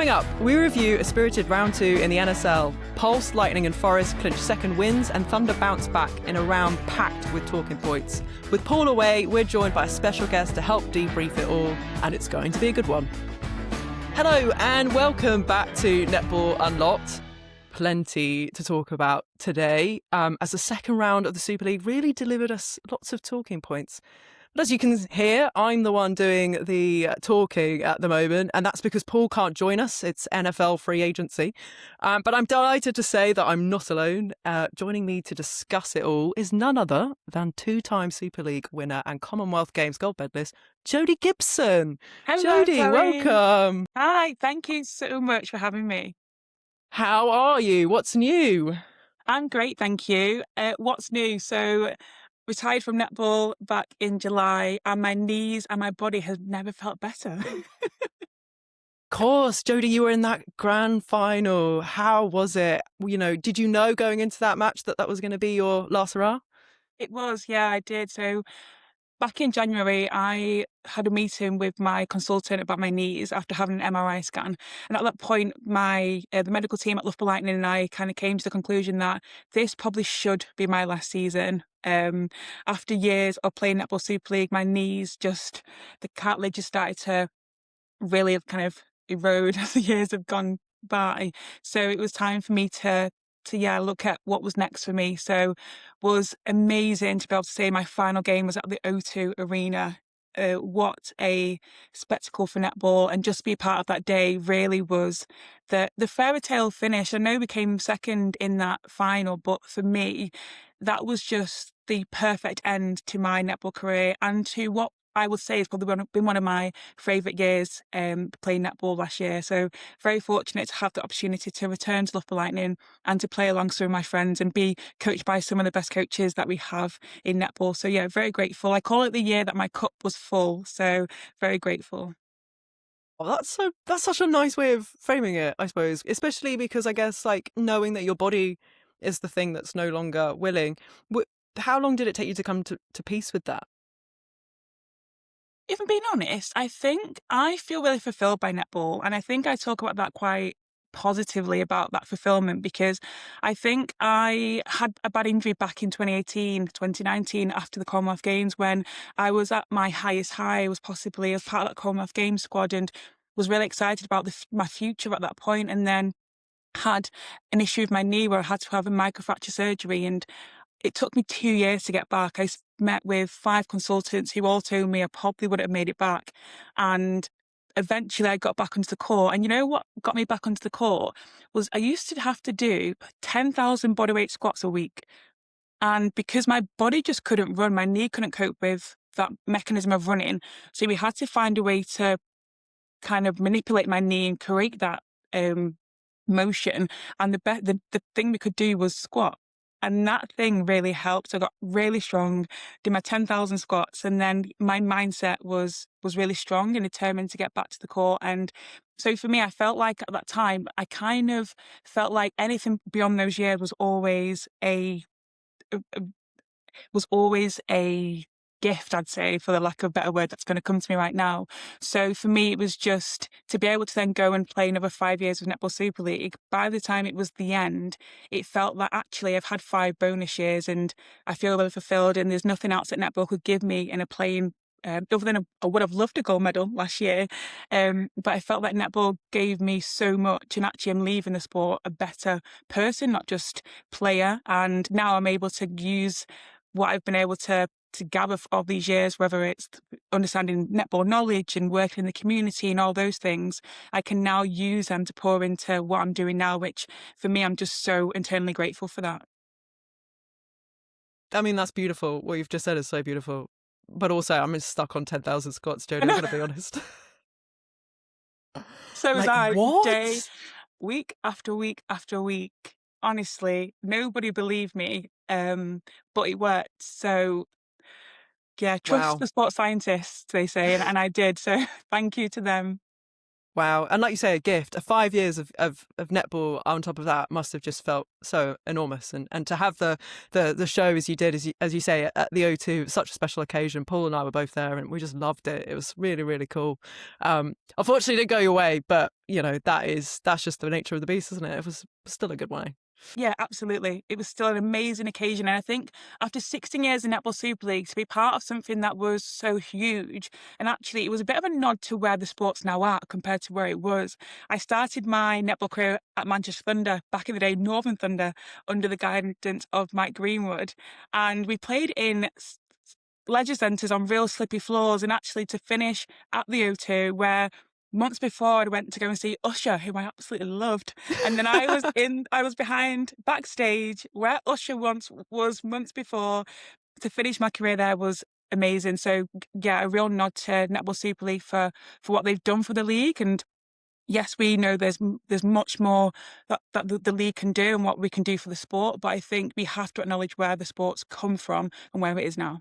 Coming up, we review a spirited round 2 in the NSL. Pulse, Lightning and Forest clinch second wins and Thunder bounce back in a round packed with talking points. With Paul away, we're joined by a special guest to help debrief it all, and it's going to be a good one. Hello and welcome back to Netball Unlocked. Plenty to talk about today, as the second round of the Super League really delivered us lots of talking points. But as you can hear, I'm the one doing the talking at the moment, and that's because Paul can't join us. It's NFL free agency. But I'm delighted to say that I'm not alone. Joining me to discuss it all is none other than two-time Super League winner and Commonwealth Games gold medalist, Jodie Gibson. Hello, Jodie, Chloe. welcome. Hi, thank you so much for having me. How are you? What's new? I'm great, thank you. What's new? So, retired from netball back in July, and my knees and my body has never felt better. Of course, Jodie, you were in that grand final. How was it? Did you know going into that match that was going to be your last hurrah? It was, yeah, I did. So, back in January, I had a meeting with my consultant about my knees after having an MRI scan. And at that point, the medical team at Loughborough Lightning and I kind of came to the conclusion that this probably should be my last season. After years of playing Netball Super League, my knees the cartilage just started to really kind of erode as the years have gone by. So it was time for me to look at what was next for me. So was amazing to be able to say my final game was at the O2 Arena. What a spectacle for netball, and just be part of that day really was the fairy tale finish. I know we came second in that final, but for me, that was just the perfect end to my netball career and to what I would say has probably been one of my favourite years playing netball last year. So very fortunate to have the opportunity to return to Loughborough Lightning and to play alongside my friends and be coached by some of the best coaches that we have in netball. So yeah, very grateful. I call it the year that my cup was full. So very grateful. Oh, that's such a nice way of framing it, I suppose, especially because I guess like knowing that your body is the thing that's no longer willing. How long did it take you to come to peace with that? If I'm being honest, I think I feel really fulfilled by netball, and I think I talk about that quite positively about that fulfillment because I think I had a bad injury back in 2018, 2019 after the Commonwealth Games when I was at my highest high, was possibly as part of that Commonwealth Games squad and was really excited about my future at that point, and then had an issue with my knee where I had to have a microfracture surgery, and it took me 2 years to get back. I met with 5 consultants who all told me I probably wouldn't have made it back. And eventually I got back onto the court. And you know what got me back onto the court was I used to have to do 10,000 bodyweight squats a week. And because my body just couldn't run, my knee couldn't cope with that mechanism of running. So we had to find a way to kind of manipulate my knee and create that motion. And the thing we could do was squat. And that thing really helped. I got really strong, did my 10,000 squats, and then my mindset was really strong and determined to get back to the court. And so for me, I felt like at that time, I kind of felt like anything beyond those years was always a gift, I'd say, for the lack of a better word that's going to come to me right now. So for me, it was just to be able to then go and play another 5 years with Netball Super League. By the time it was the end, it felt like actually I've had 5 bonus years and I feel really fulfilled, and there's nothing else that netball could give me in a playing other than I would have loved a gold medal last year. But I felt like netball gave me so much, and actually I'm leaving the sport a better person, not just player. And now I'm able to use what I've been able to gather of these years, whether it's understanding netball knowledge and working in the community and all those things, I can now use them to pour into what I'm doing now, which for me, I'm just so internally grateful for that. I mean, that's beautiful. What you've just said is so beautiful. But also, I'm just stuck on 10,000 squats, Jodie, I'm going to be honest. So was Like, I, what? week after week after week. Honestly, nobody believed me, but it worked. So yeah, trust Wow. the sports scientists, they say, and I did. So thank you to them. Wow. And like you say, a gift, 5 years of netball on top of that must have just felt so enormous. And to have the show as you did, as you say, at the O2, such a special occasion. Paul and I were both there and we just loved it. It was really, really cool. Unfortunately, it didn't go your way, but, that's just the nature of the beast, isn't it? It was still a good way. Yeah, absolutely. It was still an amazing occasion. And I think after 16 years in Netball Super League, to be part of something that was so huge, and actually it was a bit of a nod to where the sport's now at compared to where it was. I started my netball career at Manchester Thunder, back in the day, Northern Thunder, under the guidance of Mike Greenwood. And we played in leisure centres on real slippy floors, and actually to finish at the O2 where months before I went to go and see Usher, who I absolutely loved. And then I was behind backstage where Usher once was months before. To finish my career there was amazing. So yeah, a real nod to Netball Super League for what they've done for the league. And yes, we know there's much more that the league can do and what we can do for the sport. But I think we have to acknowledge where the sport's come from and where it is now.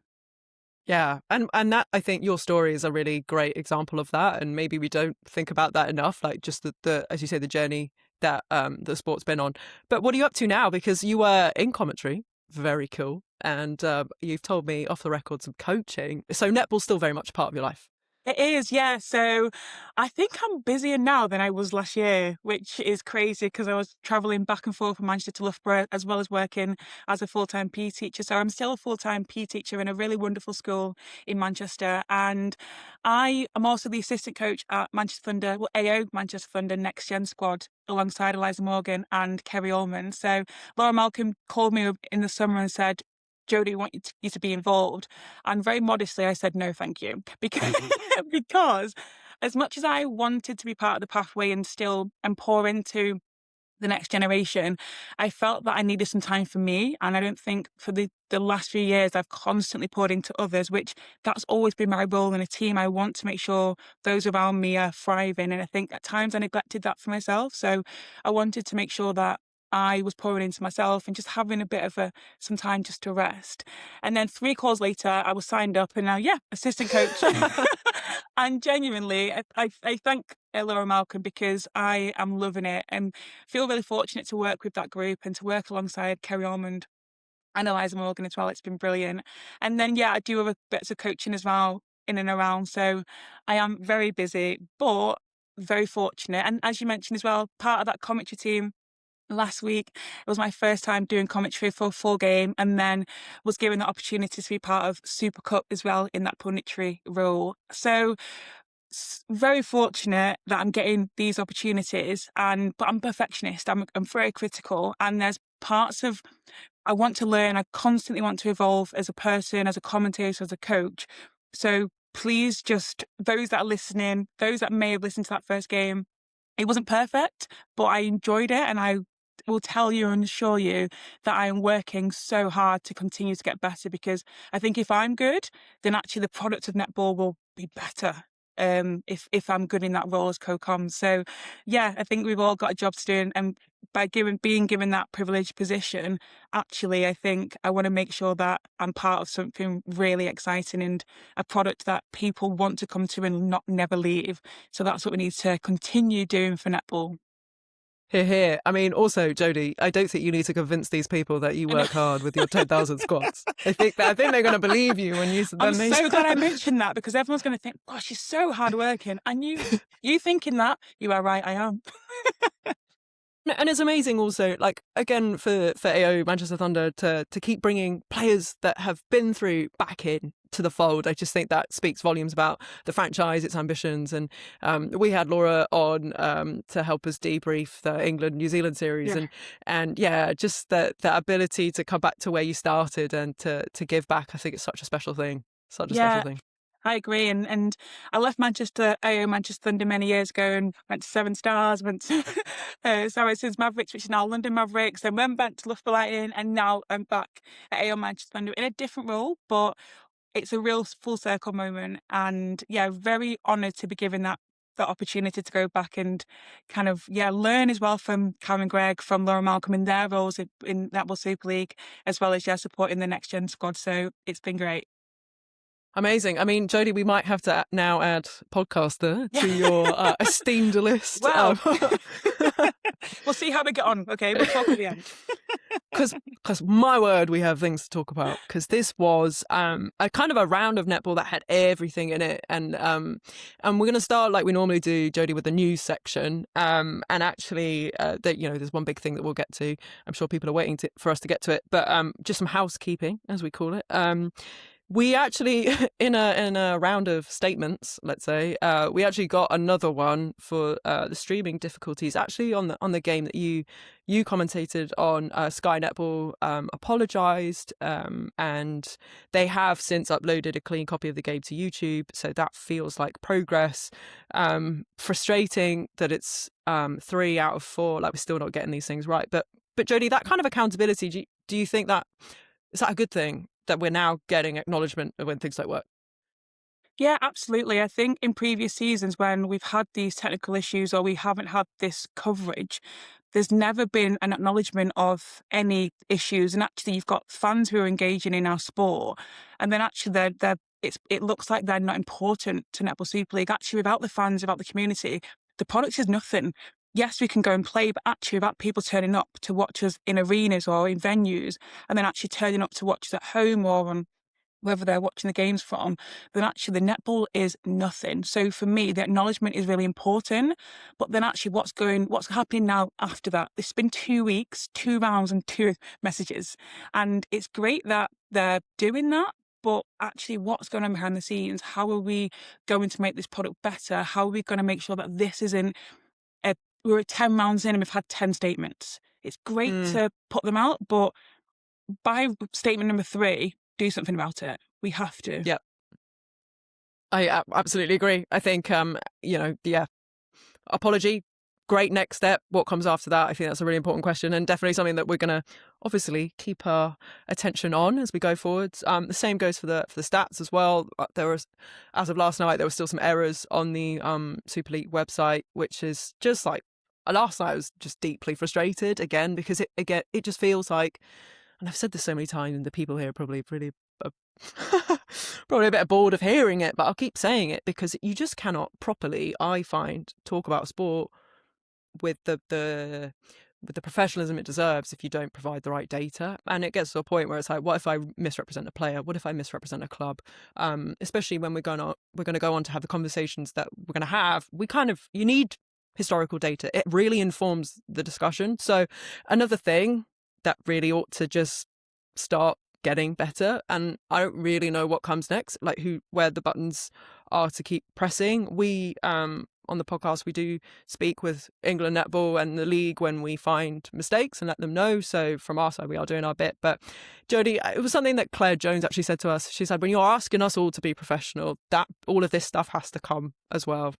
Yeah, and that, I think your story is a really great example of that, and maybe we don't think about that enough, like just the as you say, the journey that the sport's been on. But what are you up to now? Because you were in commentary, very cool, and you've told me off the record some coaching. So netball's still very much a part of your life. It is, yeah. So I think I'm busier now than I was last year, which is crazy because I was travelling back and forth from Manchester to Loughborough as well as working as a full-time PE teacher. So I'm still a full-time PE teacher in a really wonderful school in Manchester. And I am also the assistant coach at Manchester Thunder, well, AO Manchester Thunder Next Gen squad alongside Eliza Morgan and Kerry Allman. So Laura Malcolm called me up in the summer and said, Jodie, I want you to be involved. And very modestly, I said, no, thank you. Because, because as much as I wanted to be part of the pathway and still and pour into the next generation, I felt that I needed some time for me. And I don't think for the last few years, I've constantly poured into others, which that's always been my role in a team. I want to make sure those around me are thriving. And I think at times I neglected that for myself. So I wanted to make sure that I was pouring into myself and just having a bit of some time just to rest. And then 3 calls later, I was signed up and now, yeah, assistant coach. And genuinely, I thank Laura Malcolm because I am loving it and feel really fortunate to work with that group and to work alongside Kerry Almond and Eliza Morgan as well. It's been brilliant. And then, yeah, I do other bits of coaching as well in and around. So I am very busy, but very fortunate. And as you mentioned as well, part of that commentary team last week. It was my first time doing commentary for a full game, and then was given the opportunity to be part of Super Cup as well in that punditry role. So very fortunate that I'm getting these opportunities, but I'm a perfectionist. I'm very critical, and there's parts of I want to learn. I constantly want to evolve as a person, as a commentator, as a coach. So please, just those that are listening, those that may have listened to that first game, it wasn't perfect, but I enjoyed it, and I will tell you and assure you that I am working so hard to continue to get better, because I think if I'm good, then actually the product of netball will be better. If I'm good in that role as co-com. So yeah, I think we've all got a job to do, and by being given that privileged position, actually I think I want to make sure that I'm part of something really exciting and a product that people want to come to and not never leave. So that's what we need to continue doing for netball. Here, here. I mean, also, Jodie, I don't think you need to convince these people that you work hard with your 10,000 squats. I think they're going to believe you when you. I'm so glad I mentioned that, because everyone's going to think, "Gosh, she's so hardworking." And you thinking that, you are right. I am. And it's amazing also, like, again, for AO Manchester Thunder to keep bringing players that have been through back in to the fold. I just think that speaks volumes about the franchise, its ambitions. And we had Laura on to help us debrief the England-New Zealand series. Yeah. And yeah, just the ability to come back to where you started and to give back. I think it's such a special thing. Such a special thing. I agree. And I left AO Manchester Thunder many years ago and went to Seven Stars, went to Saracens Mavericks, which is now London Mavericks, and went back to Loughborough Lightning, and now I'm back at AO Manchester Thunder in a different role, but it's a real full circle moment. And yeah, very honoured to be given that opportunity to go back and kind of, learn as well from Karen Gregg, from Laura Malcolm in their roles in Netball Super League, as well as, supporting the next gen squad. So it's been great. Amazing. I mean, Jodie, we might have to now add podcaster to your esteemed list. Well, we'll see how we get on. Okay, we'll talk at the end. Because my word, we have things to talk about. Because this was a kind of a round of netball that had everything in it, and we're going to start like we normally do, Jodie, with the news section. And actually, there's one big thing that we'll get to. I'm sure people are waiting for us to get to it, but just some housekeeping, as we call it. We actually, in a round of statements, let's say, we actually got another one for the streaming difficulties. Actually, on the game that you commentated on, Sky Netball apologised, and they have since uploaded a clean copy of the game to YouTube. So that feels like progress. Frustrating that it's 3 out of 4. Like we're still not getting these things right. But Jodie, that kind of accountability, do you think that is that a good thing? That we're now getting acknowledgement of when things don't work? Yeah, absolutely. I think in previous seasons when we've had these technical issues or we haven't had this coverage, there's never been an acknowledgement of any issues. And actually, you've got fans who are engaging in our sport, and then actually it looks like they're not important to Netball Super League. Actually, without the fans, without the community, the product is nothing. Yes, we can go and play, but actually without people turning up to watch us in arenas or in venues, and then actually turning up to watch us at home or on whether they're watching the games from, then actually the netball is nothing. So for me, the acknowledgement is really important. But then actually what's happening now after that? It's been 2 weeks, 2 rounds and 2 messages. And it's great that they're doing that. But actually, what's going on behind the scenes? How are we going to make this product better? How are we going to make sure that this isn't we're at 10 rounds in and we've had 10 statements. It's great to put them out, but by statement number 3, do something about it. We have to. Yeah. I absolutely agree. I think, apology, great next step. What comes after that? I think that's a really important question, and definitely something that we're going to obviously keep our attention on as we go forwards. The same goes for the stats as well. There was, as of last night, there were still some errors on the Super League website, which is just like last night I was just deeply frustrated again because it just feels like, and I've said this so many times, and the people here are probably pretty. Probably a bit bored of hearing it, but I'll keep saying it because you just cannot properly, I find, talk about sport with the professionalism it deserves if you don't provide the right data. And it gets to a point where it's like, what if I misrepresent a player? What if I misrepresent a club? Especially when we're going to go on to have the conversations that we're going to have. You need historical data. It really informs the discussion. So another thing that really ought to just start getting better, and I don't really know what comes next, like where the buttons are to keep pressing. We on the podcast we do speak with England Netball and the league when we find mistakes and let them know. So from our side we are doing our bit. But Jodie, it was something that Claire Jones actually said to us. She said, when you're asking us all to be professional, that all of this stuff has to come as well.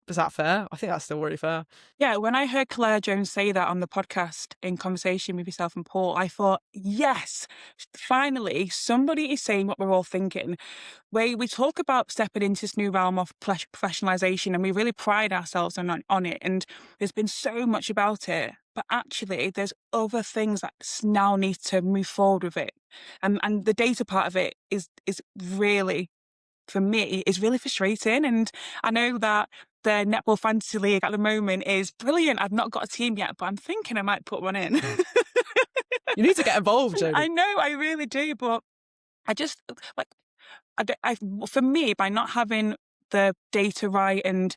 Is that fair? I think that's still really fair. Yeah, when I heard Claire Jones say that on the podcast in conversation with yourself and Paul, I thought, yes, finally, somebody is saying what we're all thinking. We talk about stepping into this new realm of professionalisation, and we really pride ourselves on it. And there's been so much about it. But actually, there's other things that now need to move forward with it. And the data part of it is really, for me, is really frustrating. And I know that the Netball Fantasy League at the moment is brilliant. I've not got a team yet, but I'm thinking I might put one in. You need to get involved, Jodie. I know, I really do, but I just, for me, by not having the data right and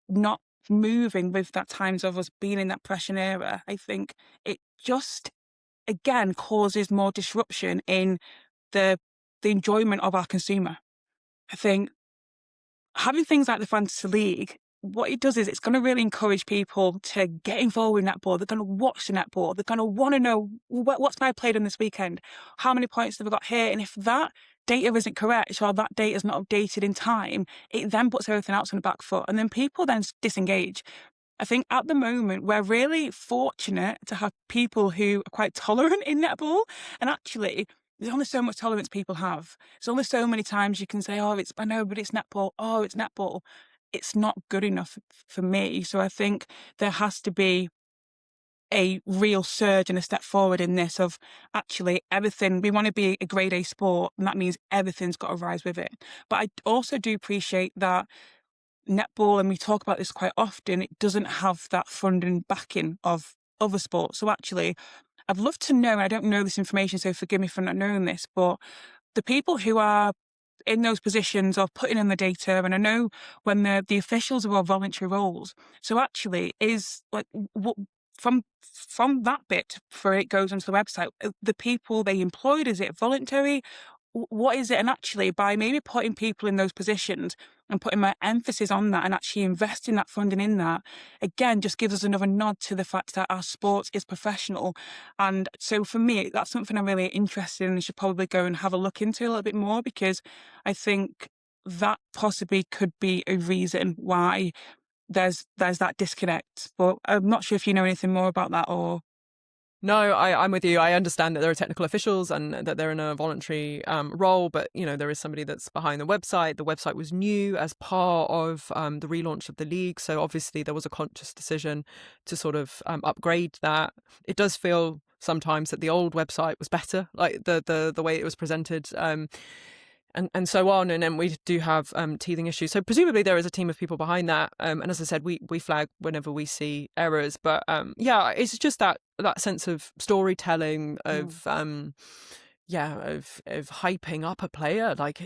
not moving with that times of us being in that pressure era, I think it just, again, causes more disruption in the enjoyment of our consumer. I think having things like the Fantasy League, what it does is it's going to really encourage people to get involved with netball. They're going to watch the netball. They're going to want to know what's my played on this weekend? How many points have I got here? And if that data isn't correct or that data is not updated in time, it then puts everything else on the back foot. And then people then disengage. I think at the moment, we're really fortunate to have people who are quite tolerant in netball. And actually, there's only so much tolerance people have. There's only so many times you can say, I know, but it's netball. Oh, it's netball. It's not good enough for me. So I think there has to be a real surge and a step forward in this of actually everything. We want to be a grade A sport, and that means everything's got to rise with it. But I also do appreciate that netball, and we talk about this quite often, it doesn't have that funding backing of other sports. So actually, I'd love to know, I don't know this information, so forgive me for not knowing this, but the people who are in those positions of putting in the data, and I know when the officials are all voluntary roles. So actually, is like what from that bit for it goes onto the website. The people they employed, is it voluntary? What is it? And actually, by maybe putting people in those positions and putting my emphasis on that and actually investing that funding in that, again, just gives us another nod to the fact that our sport is professional. And so for me, that's something I'm really interested in and should probably go and have a look into a little bit more, because I think that possibly could be a reason why there's that disconnect. But I'm not sure if you know anything more about that or... No, I'm with you. I understand that there are technical officials and that they're in a voluntary role, but there is somebody that's behind the website. The website was new as part of the relaunch of the league, so obviously there was a conscious decision to sort of upgrade that. It does feel sometimes that the old website was better, like the way it was presented. And so on, and then we do have teething issues. So presumably there is a team of people behind that. And as I said, we flag whenever we see errors. But yeah, it's just that sense of storytelling, of of hyping up a player. Like,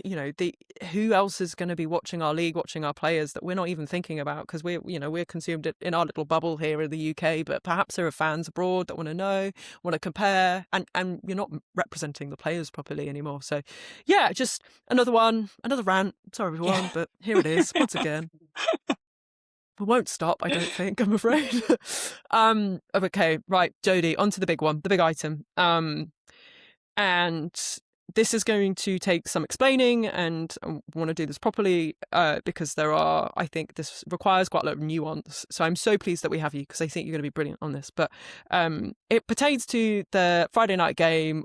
who else is going to be watching our league, watching our players that we're not even thinking about, because we're consumed in our little bubble here in the UK, but perhaps there are fans abroad that want to know, want to compare, and you're not representing the players properly anymore. So yeah, just another rant. Sorry everyone, but here it is once again. We won't stop, I don't think, I'm afraid. Okay, right, Jodie, on to the big one, the big item. And this is going to take some explaining, and I want to do this properly because I think this requires quite a lot of nuance. So I'm so pleased that we have you, because I think you're going to be brilliant on this. But it pertains to the Friday night game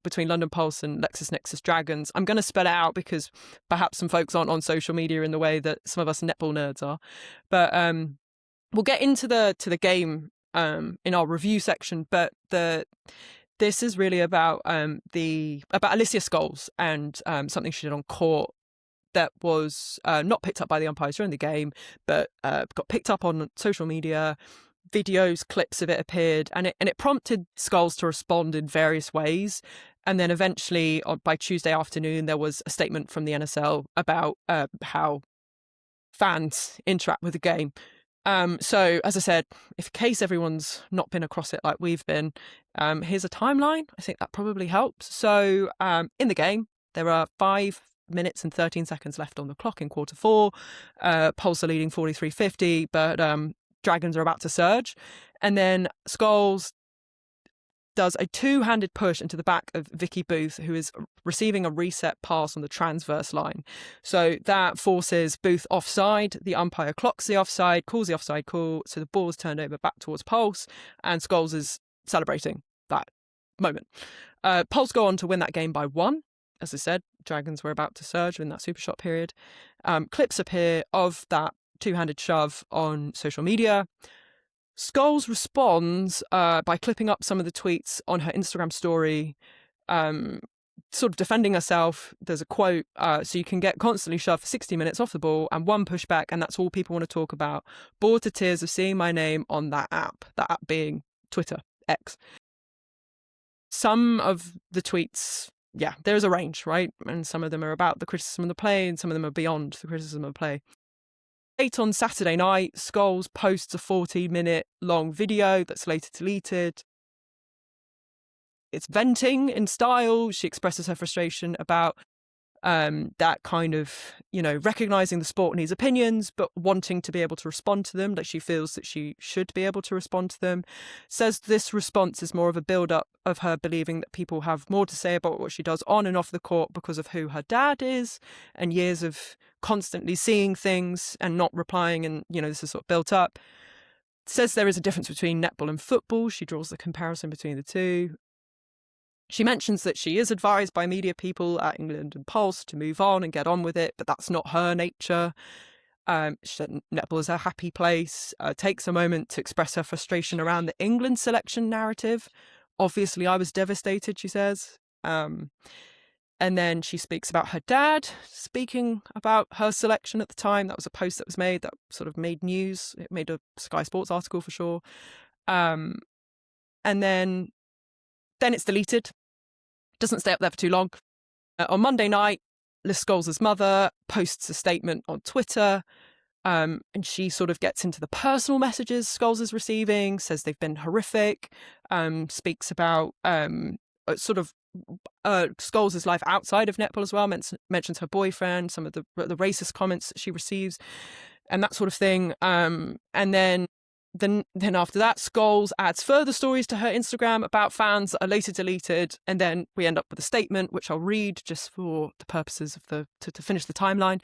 between London Pulse and LexisNexis Dragons. I'm going to spell it out because perhaps some folks aren't on social media in the way that some of us netball nerds are. But we'll get into the game in our review section. But this is really about Alicia Scholes and something she did on court that was not picked up by the umpires during the game, but got picked up on social media. Videos, clips of it appeared, and it prompted Scholes to respond in various ways. And then eventually, by Tuesday afternoon, there was a statement from the NSL about how fans interact with the game. So, as I said, in case everyone's not been across it like we've been, here's a timeline. I think that probably helps. So, in the game, there are 5 minutes and 13 seconds left on the clock in quarter 4. Pulse are leading 43-50, but Dragons are about to surge. And then Scholes does a two-handed push into the back of Vicky Booth, who is receiving a reset pass on the transverse line. So that forces Booth offside. The umpire clocks the offside, calls the offside call, so the ball is turned over back towards Pulse, and Scholes is celebrating that moment. Pulse go on to win that game by 1. As I said, Dragons were about to surge in that super shot period. Clips appear of that two-handed shove on social media. Scholes responds by clipping up some of the tweets on her Instagram story, sort of defending herself. There's a quote, so you can get constantly shoved for 60 minutes off the ball and one pushback, and that's all people want to talk about. Bored to tears of seeing my name on that app being Twitter, X. Some of the tweets, yeah, there's a range, right? And some of them are about the criticism of the play, and some of them are beyond the criticism of the play. Late on Saturday night, Scholes posts a 14-minute long video that's later deleted. It's venting in style. She expresses her frustration about that kind of, recognising the sport needs opinions, but wanting to be able to respond to them, that she feels that she should be able to respond to them. Says this response is more of a build-up of her believing that people have more to say about what she does on and off the court because of who her dad is, and years of constantly seeing things and not replying, and, this is sort of built up. Says there is a difference between netball and football. She draws the comparison between the two. She mentions that she is advised by media people at England and Pulse to move on and get on with it, but that's not her nature. She said netball is a happy place, takes a moment to express her frustration around the England selection narrative. Obviously, I was devastated, she says. And then she speaks about her dad speaking about her selection at the time. That was a post that was made that sort of made news. It made a Sky Sports article for sure. And then it's deleted. Doesn't stay up there for too long. On Monday night, Liz Scholes' mother posts a statement on Twitter, and she sort of gets into the personal messages Scholes is receiving, says they've been horrific, speaks about sort of Scholes' life outside of netball as well, mentions her boyfriend, some of the racist comments that she receives, and that sort of thing. And then after that, Scholes adds further stories to her Instagram about fans that are later deleted, and then we end up with a statement, which I'll read just for the purposes of to finish the timeline.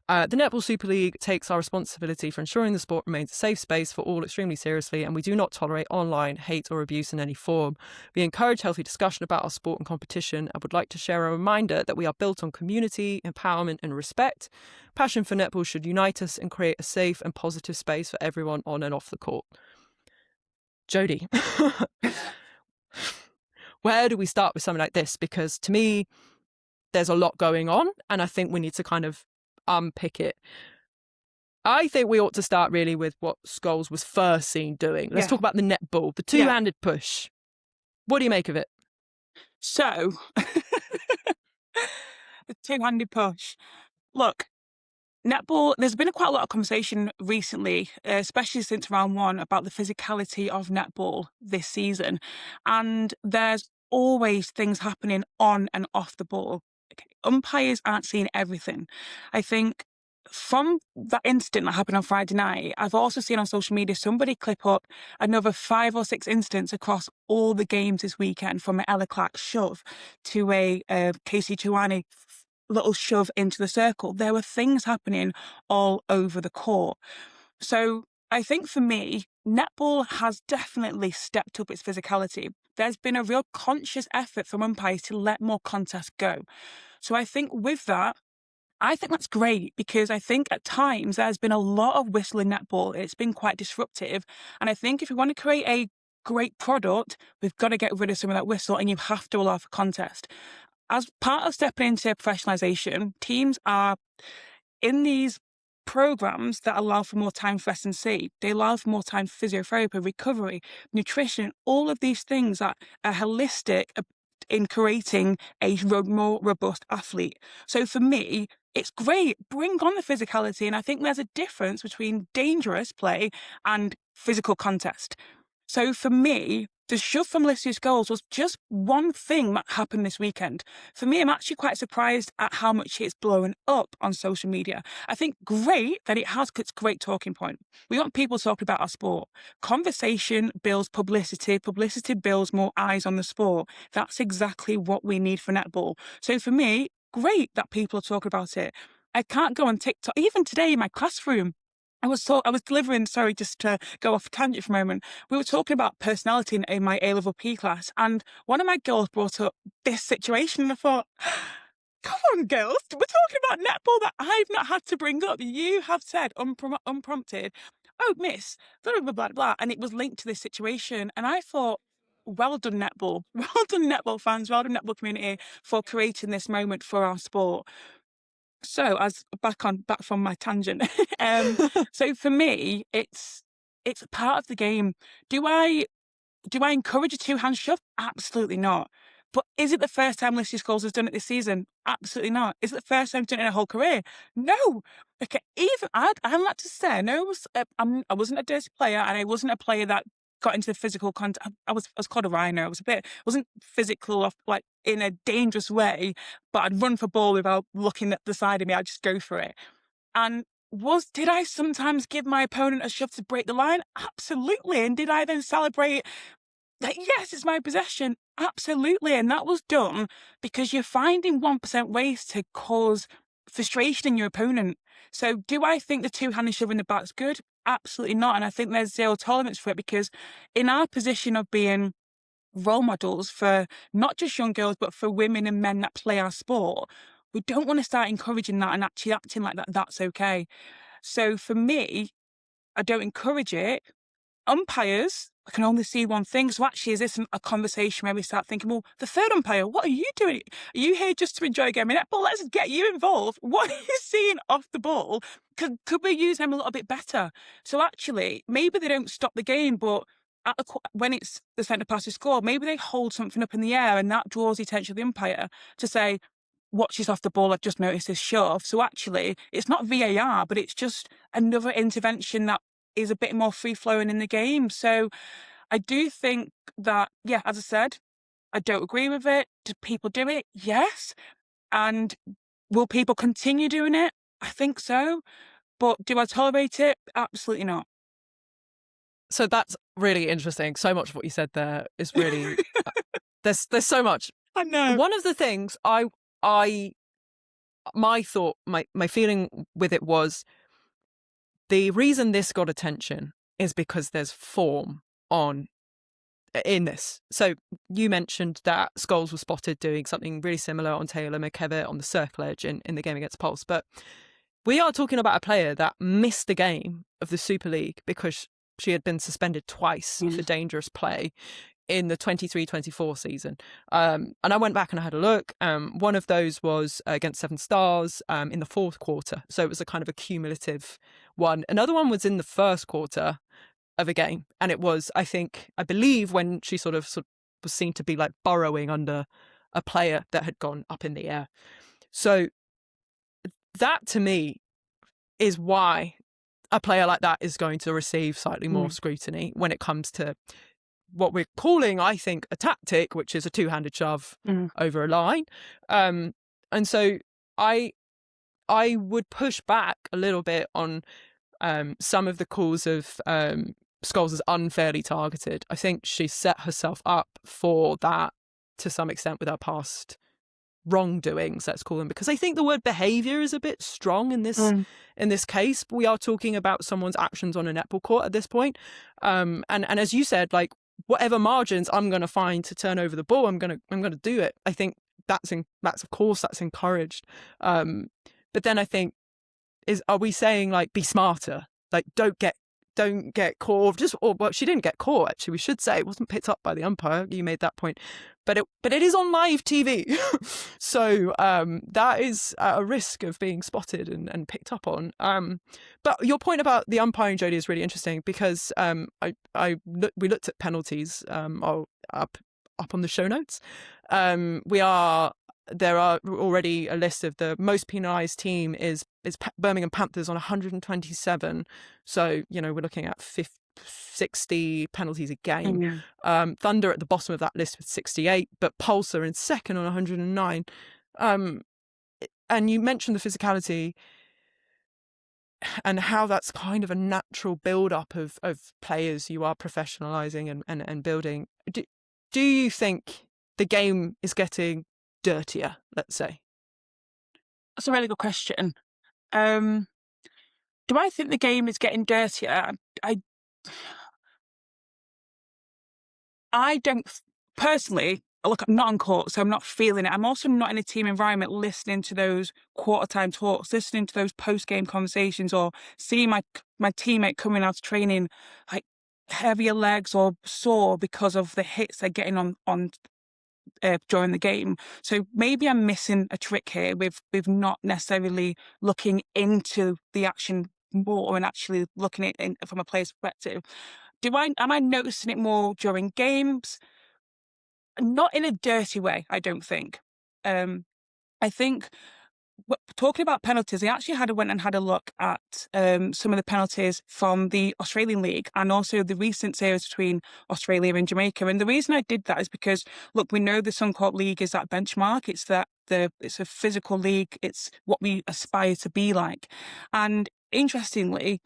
The Netball Super League takes our responsibility for ensuring the sport remains a safe space for all extremely seriously, and we do not tolerate online hate or abuse in any form. We encourage healthy discussion about our sport and competition, and would like to share a reminder that we are built on community, empowerment and respect. Passion for netball should unite us and create a safe and positive space for everyone on and off the court. Jodie, where do we start with something like this? Because to me, there's a lot going on, and I think we need to kind of unpick it. I think we ought to start really with what Scholes was first seen doing. Let's talk about the netball, the two-handed push. What do you make of it? So, the two-handed push. Look, netball, there's been quite a lot of conversation recently, especially since round one, about the physicality of netball this season. And there's always things happening on and off the ball. Umpires aren't seeing everything. I think from that incident that happened on Friday night, I've also seen on social media somebody clip up another 5 or 6 incidents across all the games this weekend, from an Ella Clark shove to a Casey Chouani little shove into the circle. There were things happening all over the court. So I think for me, netball has definitely stepped up its physicality. There's been a real conscious effort from umpires to let more contests go. So I think with that, I think that's great, because I think at times there's been a lot of whistle in netball. It's been quite disruptive. And I think if we want to create a great product, we've got to get rid of some of that whistle, and you have to allow for contest. As part of stepping into professionalisation, teams are in these programs that allow for more time for S&C. They allow for more time for physiotherapy, recovery, nutrition, all of these things that are holistic in creating a more robust athlete. So for me, it's great. Bring on the physicality. And I think there's a difference between dangerous play and physical contest. So for me, the shove from Liz Scholes was just one thing that happened this weekend. For me, I'm actually quite surprised at how much it's blown up on social media. I think great that it has its great talking point. We want people talking about our sport. Conversation builds publicity. Publicity builds more eyes on the sport. That's exactly what we need for netball. So for me, great that people are talking about it. I can't go on TikTok. Even today in my classroom, I was delivering, sorry, just to go off a tangent for a moment. We were talking about personality in my A-level P class, and one of my girls brought up this situation, and I thought, come on, girls, we're talking about netball that I've not had to bring up. You have said unprompted, oh, miss, blah, blah, blah, blah, and it was linked to this situation. And I thought, well done, netball. Well done, netball fans. Well done, netball community, for creating this moment for our sport. So, as back from my tangent. So for me, it's part of the game. Do I encourage a two-hand shove? Absolutely not. But is it the first time Liz Scholes has done it this season? Absolutely not. Is it the first time she's done it in her whole career? No. Okay. Even I'd like to say, no, I wasn't a dirty player, and I wasn't a player that got into the physical contact. I was called a Rhino. Wasn't physical, like in a dangerous way, but I'd run for ball without looking at the side of me. I'd just go for it. And did I sometimes give my opponent a shove to break the line? Absolutely. And did I then celebrate that, yes, it's my possession? Absolutely. And that was done because you're finding 1% ways to cause frustration in your opponent. So do I think the two-handed shove in the back's good? Absolutely not. And I think there's zero tolerance for it, because in our position of being role models for not just young girls, but for women and men that play our sport, we don't want to start encouraging that and actually acting like that's okay. So for me, I don't encourage it. Umpires, I can only see one thing. So actually, is this a conversation where we start thinking, well, the third umpire, what are you doing? Are you here just to enjoy a game of netball? Let's get you involved. What are you seeing off the ball? Could we use them a little bit better? So actually, maybe they don't stop the game, but when it's the centre pass to score, maybe they hold something up in the air and that draws the attention of the umpire to say, watches off the ball, I've just noticed this shove. So actually, it's not VAR, but it's just another intervention that is a bit more free-flowing in the game. So I do think that, yeah, as I said, I don't agree with it. Do people do it? Yes. And will people continue doing it? I think so. But do I tolerate it? Absolutely not. So that's really interesting. So much of what you said there is really there's so much. I know. One of the things my feeling with it was the reason this got attention is because there's form in this. So you mentioned that Scholes was spotted doing something really similar on Taylor McKevitt on the circle edge in the game against Pulse. But we are talking about a player that missed the game of the Super League because she had been suspended twice for dangerous play in the 23-24 season. And I went back and I had a look. One of those was against Seven Stars in the fourth quarter. So it was a kind of a cumulative one. Another one was in the first quarter of a game. And it was, I believe when she sort of was seen to be like burrowing under a player that had gone up in the air. So that to me is why a player like that is going to receive slightly more scrutiny when it comes to what we're calling, I think, a tactic, which is a two-handed shove over a line. And so I would push back a little bit on some of the calls of Scholes as unfairly targeted. I think she set herself up for that to some extent with her past wrongdoings, let's call them, because I think the word behaviour is a bit strong in this case. We are talking about someone's actions on a netball court at this point. And as you said, like, whatever margins I'm going to find to turn over the ball, I'm going to do it. I think that's of course that's encouraged. But then I think are we saying like be smarter? Like don't get caught. Well, she didn't get caught. Actually, we should say it wasn't picked up by the umpire. You made that point, but it is on live TV, so that is at a risk of being spotted and picked up on. But your point about the umpiring, Jodie, is really interesting because we looked at penalties. Up on the show notes. There are already a list of the most penalised team is Birmingham Panthers on 127. So, we're looking at 60 penalties a game. Thunder at the bottom of that list with 68, but Pulse are in second on 109. And you mentioned the physicality and how that's kind of a natural build-up of players you are professionalising and building. Do you think the game is getting dirtier, let's say? That's a really good question. Do I think the game is getting dirtier? I don't personally. Look, I'm not on court, so I'm not feeling it. I'm also not in a team environment listening to those quarter-time talks, listening to those post-game conversations, or seeing my teammate coming out of training like heavier legs or sore because of the hits they're getting on during the game. So maybe I'm missing a trick here with not necessarily looking into the action more and actually looking at it from a player's perspective. Am I noticing it more during games? Not in a dirty way, I don't think. I think talking about penalties, I actually went and had a look at some of the penalties from the Australian League and also the recent series between Australia and Jamaica. And the reason I did that is because, look, we know the Suncorp League is that benchmark. It's it's a physical league. It's what we aspire to be like. And interestingly,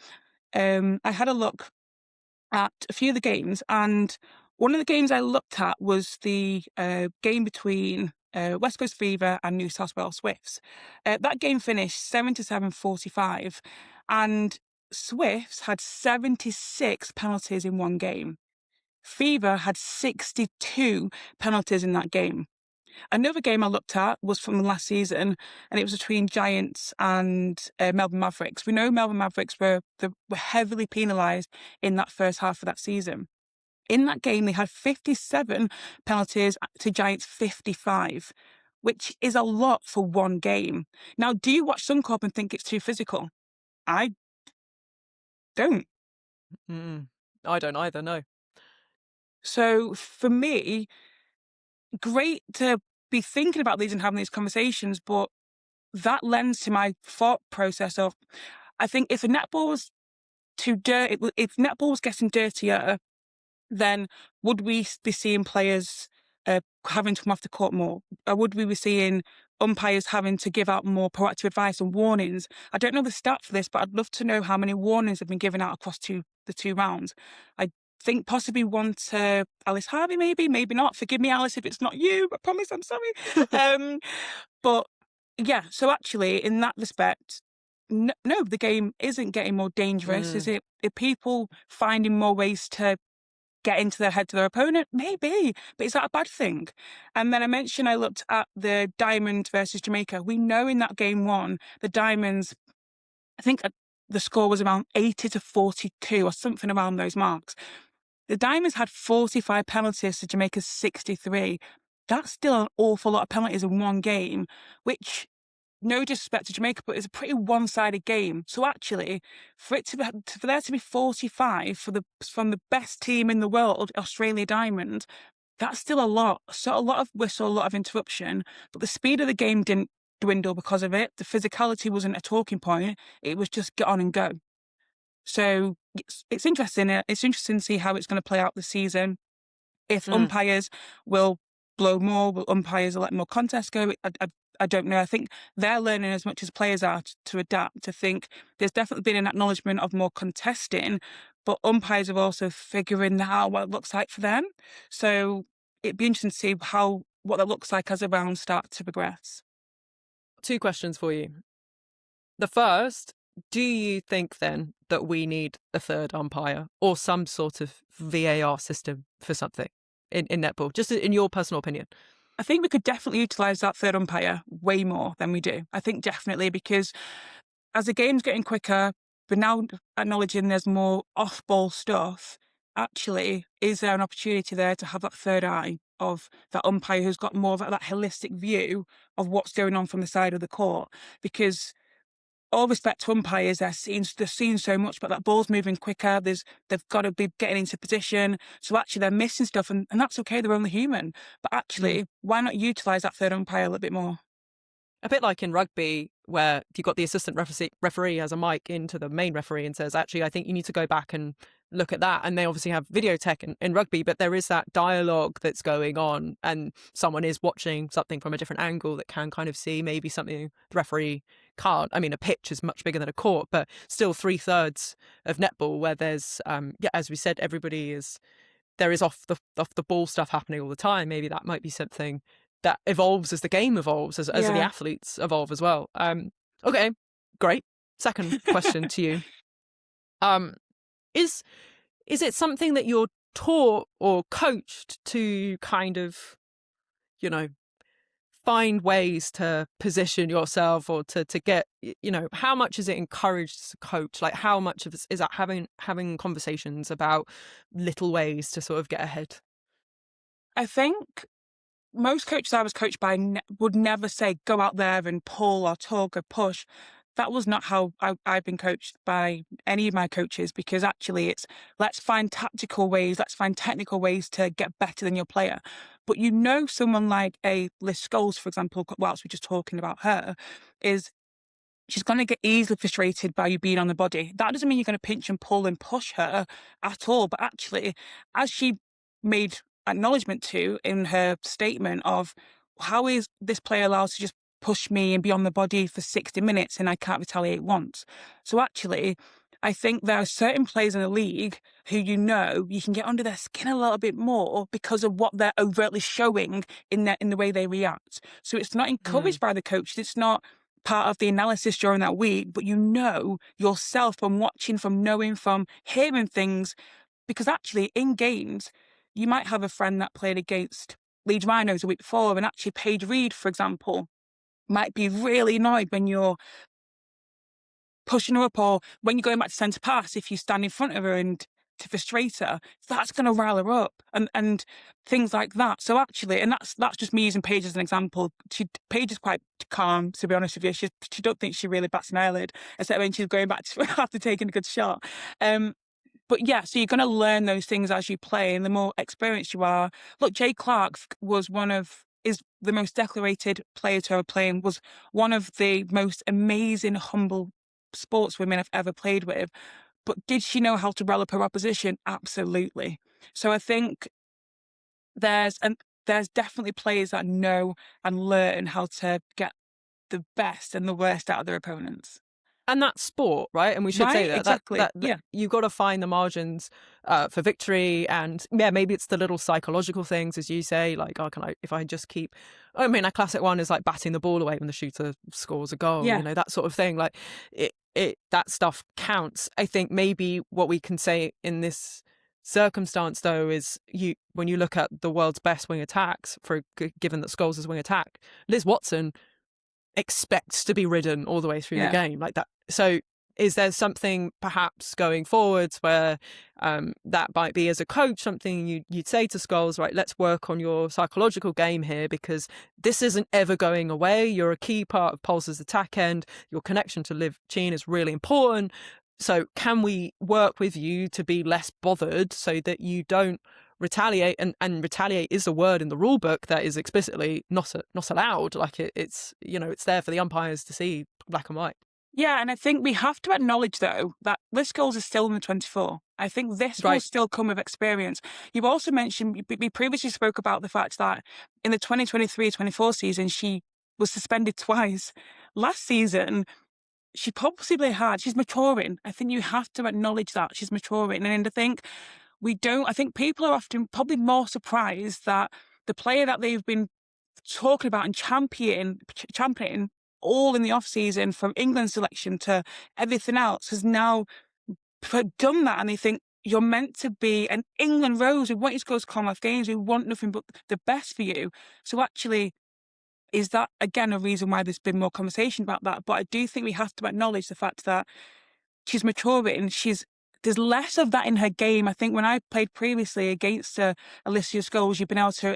I had a look at a few of the games, and one of the games I looked at was the game between West Coast Fever and New South Wales Swifts. That game finished 77-45, and Swifts had 76 penalties in one game. Fever had 62 penalties in that game. Another game I looked at was from last season, and it was between Giants and Melbourne Mavericks. We know Melbourne Mavericks were heavily penalised in that first half of that season. In that game, they had 57 penalties to Giants 55, which is a lot for one game. Now, do you watch Suncorp and think it's too physical? I don't. I don't either, no. So for me, great to be thinking about these and having these conversations, but that lends to my thought process of, I think if the netball was too dirty, if netball was getting dirtier, then would we be seeing players having to come off the court more? Or would we be seeing umpires having to give out more proactive advice and warnings? I don't know the stat for this, but I'd love to know how many warnings have been given out across the two rounds. I think possibly one to Alice Harvey, maybe not. Forgive me, Alice, if it's not you. I promise I'm sorry. But yeah, so actually, in that respect, no, the game isn't getting more dangerous, is it? Are people finding more ways to get into the head to their opponent? Maybe, but is that a bad thing? And then I mentioned I looked at the Diamond versus Jamaica. We know in that game one, the Diamonds, I think the score was around 80-42 or something around those marks. The Diamonds had 45 penalties to Jamaica's 63. That's still an awful lot of penalties in one game, which, no disrespect to Jamaica, but it's a pretty one-sided game. So actually, for there to be 45 from the best team in the world, Australia Diamond, that's still a lot. So a lot of whistle, a lot of interruption, but the speed of the game didn't dwindle because of it. The physicality wasn't a talking point. It was just get on and go. So it's interesting. It's interesting to see how it's going to play out this season. If umpires will blow more, will umpires let more contests go? I don't know. I think they're learning as much as players are to adapt, to think there's definitely been an acknowledgement of more contesting, but umpires are also figuring out what it looks like for them. So it'd be interesting to see what that looks like as the rounds start to progress. 2 questions for you. The first, do you think then that we need a third umpire or some sort of VAR system for something in netball, just in your personal opinion? I think we could definitely utilise that third umpire way more than we do. I think definitely, because as the game's getting quicker, we're now acknowledging there's more off-ball stuff. Actually, is there an opportunity there to have that third eye of that umpire who's got more of that holistic view of what's going on from the side of the court? Because all respect to umpires, they're seeing so much, but that ball's moving quicker. They've got to be getting into position. So actually they're missing stuff, and that's okay, they're only human. But actually, why not utilise that third umpire a little bit more? A bit like in rugby, where you've got the assistant referee has a mic into the main referee and says, actually, I think you need to go back and look at that. And they obviously have video tech in rugby, but there is that dialogue that's going on, and someone is watching something from a different angle that can kind of see maybe something the referee can't. I mean, a pitch is much bigger than a court, but still 3/3 of netball where there's, as we said, there is off the ball stuff happening all the time. Maybe that might be something that evolves as the game evolves, as the athletes evolve as well. Okay, great. Second question to you. Is it something that you're taught or coached to kind of, find ways to position yourself or to get, how much is it encouraged as a coach? Like, how much of is that having conversations about little ways to sort of get ahead? I think most coaches I was coached by would never say, go out there and pull or tug or push. That was not how I've been coached by any of my coaches, because actually it's, let's find tactical ways, let's find technical ways to get better than your player. But someone like a Liz Scholes, for example, whilst we're just talking about her, is she's going to get easily frustrated by you being on the body. That doesn't mean you're going to pinch and pull and push her at all. But actually, as she made acknowledgement to in her statement of, how is this player allowed to just push me and be on the body for 60 minutes and I can't retaliate once? So actually, I think there are certain players in the league who you can get under their skin a little bit more because of what they're overtly showing in the way they react. So it's not encouraged by the coaches. It's not part of the analysis during that week, but yourself from watching, from knowing, from hearing things. Because actually, in games, you might have a friend that played against Leeds Rhinos a week before, and actually Paige Reed, for example, might be really annoyed when you're pushing her up, or when you're going back to centre pass, if you stand in front of her and to frustrate her, that's going to rile her up, and things like that. So actually, and that's just me using Paige as an example. Paige is quite calm, to be honest with you. She don't think she really bats an eyelid, except when she's going back to after taking a good shot. But yeah, so you're going to learn those things as you play, and the more experienced you are. Look, Jay Clark is the most decorated player to ever play, and was one of the most amazing, humble sportswomen I've ever played with. But did she know how to roll up her opposition? Absolutely. So I think there's definitely players that know and learn how to get the best and the worst out of their opponents. And that's sport, right? And we should say Right? that Exactly. that Yeah. you've got to find the margins for victory. And yeah, maybe it's the little psychological things, as you say, like, oh, if I just keep, I mean, a classic one is like batting the ball away when the shooter scores a goal, Yeah. that sort of thing. Like that stuff counts. I think maybe what we can say in this circumstance, though, is when you look at the world's best wing attacks, given that Scholes' wing attack, Liz Watson expects to be ridden all the way through the Yeah. game like that. So is there something perhaps going forwards where that might be, as a coach, something you'd say to Scholes, right, let's work on your psychological game here, because this isn't ever going away. You're a key part of Pulse's attack end. Your connection to Liv Cheen is really important. So can we work with you to be less bothered so that you don't retaliate? And retaliate is a word in the rule book that is explicitly not allowed. Like it's it's there for the umpires to see, black and white. Yeah, and I think we have to acknowledge, though, that Liz Scholes is still in the 24. I think this will Right. still come with experience. You also mentioned, we previously spoke about the fact that in the 2023-24 season, she was suspended twice. Last season, she possibly she's maturing. I think you have to acknowledge that she's maturing. And I think I think people are often probably more surprised that the player that they've been talking about and championing all in the off season, from England selection to everything else, has now done that, and they think you're meant to be an England rose. We want you to go to Commonwealth Games. We want nothing but the best for you. So actually, is that again a reason why there's been more conversation about that? But I do think we have to acknowledge the fact that she's maturing. There's less of that in her game. I think when I played previously against Alicia Scholes, you've been able to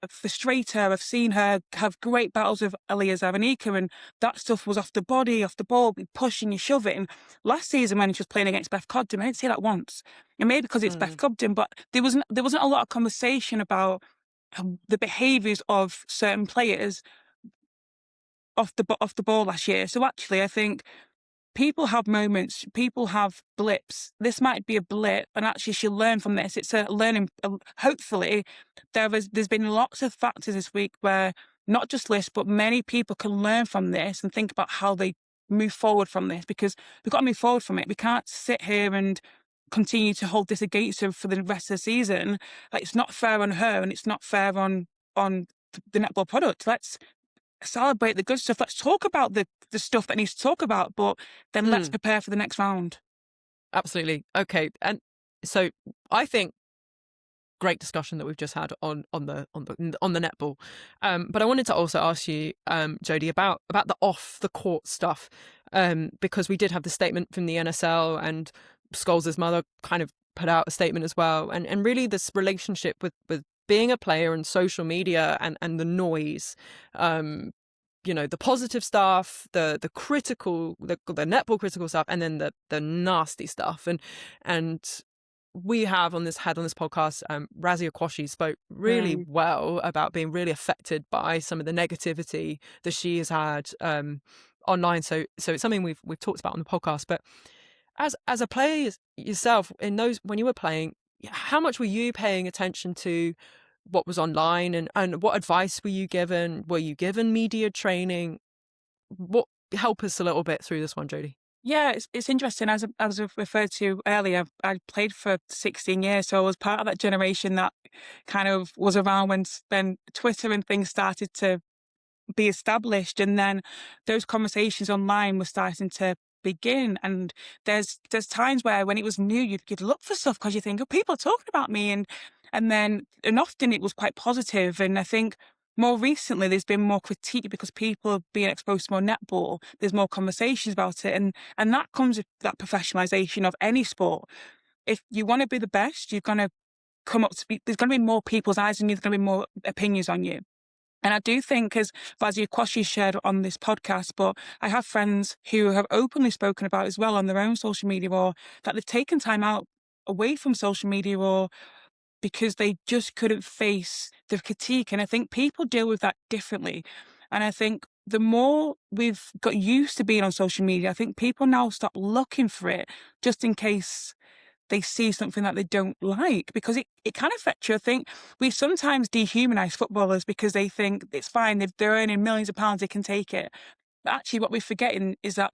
frustrate her. I've seen her have great battles with Aliyah Zavanika, and that stuff was off the body, off the ball, pushing, you shove it. And last season when she was playing against Beth Cobden, I didn't say that once. And maybe because it's Beth Cobden, but there wasn't a lot of conversation about the behaviours of certain players off the ball last year. So actually, I think people have moments, people have blips. This might be a blip, and actually she'll learn from this. It's a learning. Hopefully, there's been lots of factors this week where not just Liz, but many people can learn from this and think about how they move forward from this, because we've got to move forward from it. We can't sit here and continue to hold this against her for the rest of the season. Like, it's not fair on her, and it's not fair on the netball product. Let's celebrate the good stuff. Let's talk about the stuff that needs to talk about, but then let's prepare for the next round. Absolutely. Okay. And so I think great discussion that we've just had on the netball. But I wanted to also ask you, Jodie, about the off the court stuff, because we did have the statement from the NSL, and Scholes' mother kind of put out a statement as well, and really this relationship with being a player and social media and the noise, the positive stuff, the critical, the netball critical stuff, and then the nasty stuff. And we had on this podcast, Razia Quashi spoke really well about being really affected by some of the negativity that she has had online. So it's something we've talked about on the podcast. But as a player yourself, when you were playing, how much were you paying attention to what was online, and what advice were you given? Were you given media training? Help us a little bit through this one, Jodie. Yeah, it's interesting. As I've referred to earlier, I played for 16 years, so I was part of that generation that kind of was around when Twitter and things started to be established, and then those conversations online were starting to begin. And there's times where when it was new, you'd look for stuff because you think, oh, people are talking about me, and often it was quite positive. And I think more recently there's been more critique because people are being exposed to more netball. There's more conversations about it, and that comes with that professionalization of any sport. If you want to be the best, you're going to come up to be, there's going to be more people's eyes on you, there's going to be more opinions on you. And I do think, as Vazia Quashie shared on this podcast, but I have friends who have openly spoken about as well on their own social media, or that they've taken time out away from social media, or because they just couldn't face the critique. And I think people deal with that differently. And I think the more we've got used to being on social media, I think people now stop looking for it just in case they see something that they don't like, because it can affect you. I think we sometimes dehumanize footballers because they think it's fine, they're earning millions of pounds, they can take it. But actually what we're forgetting is that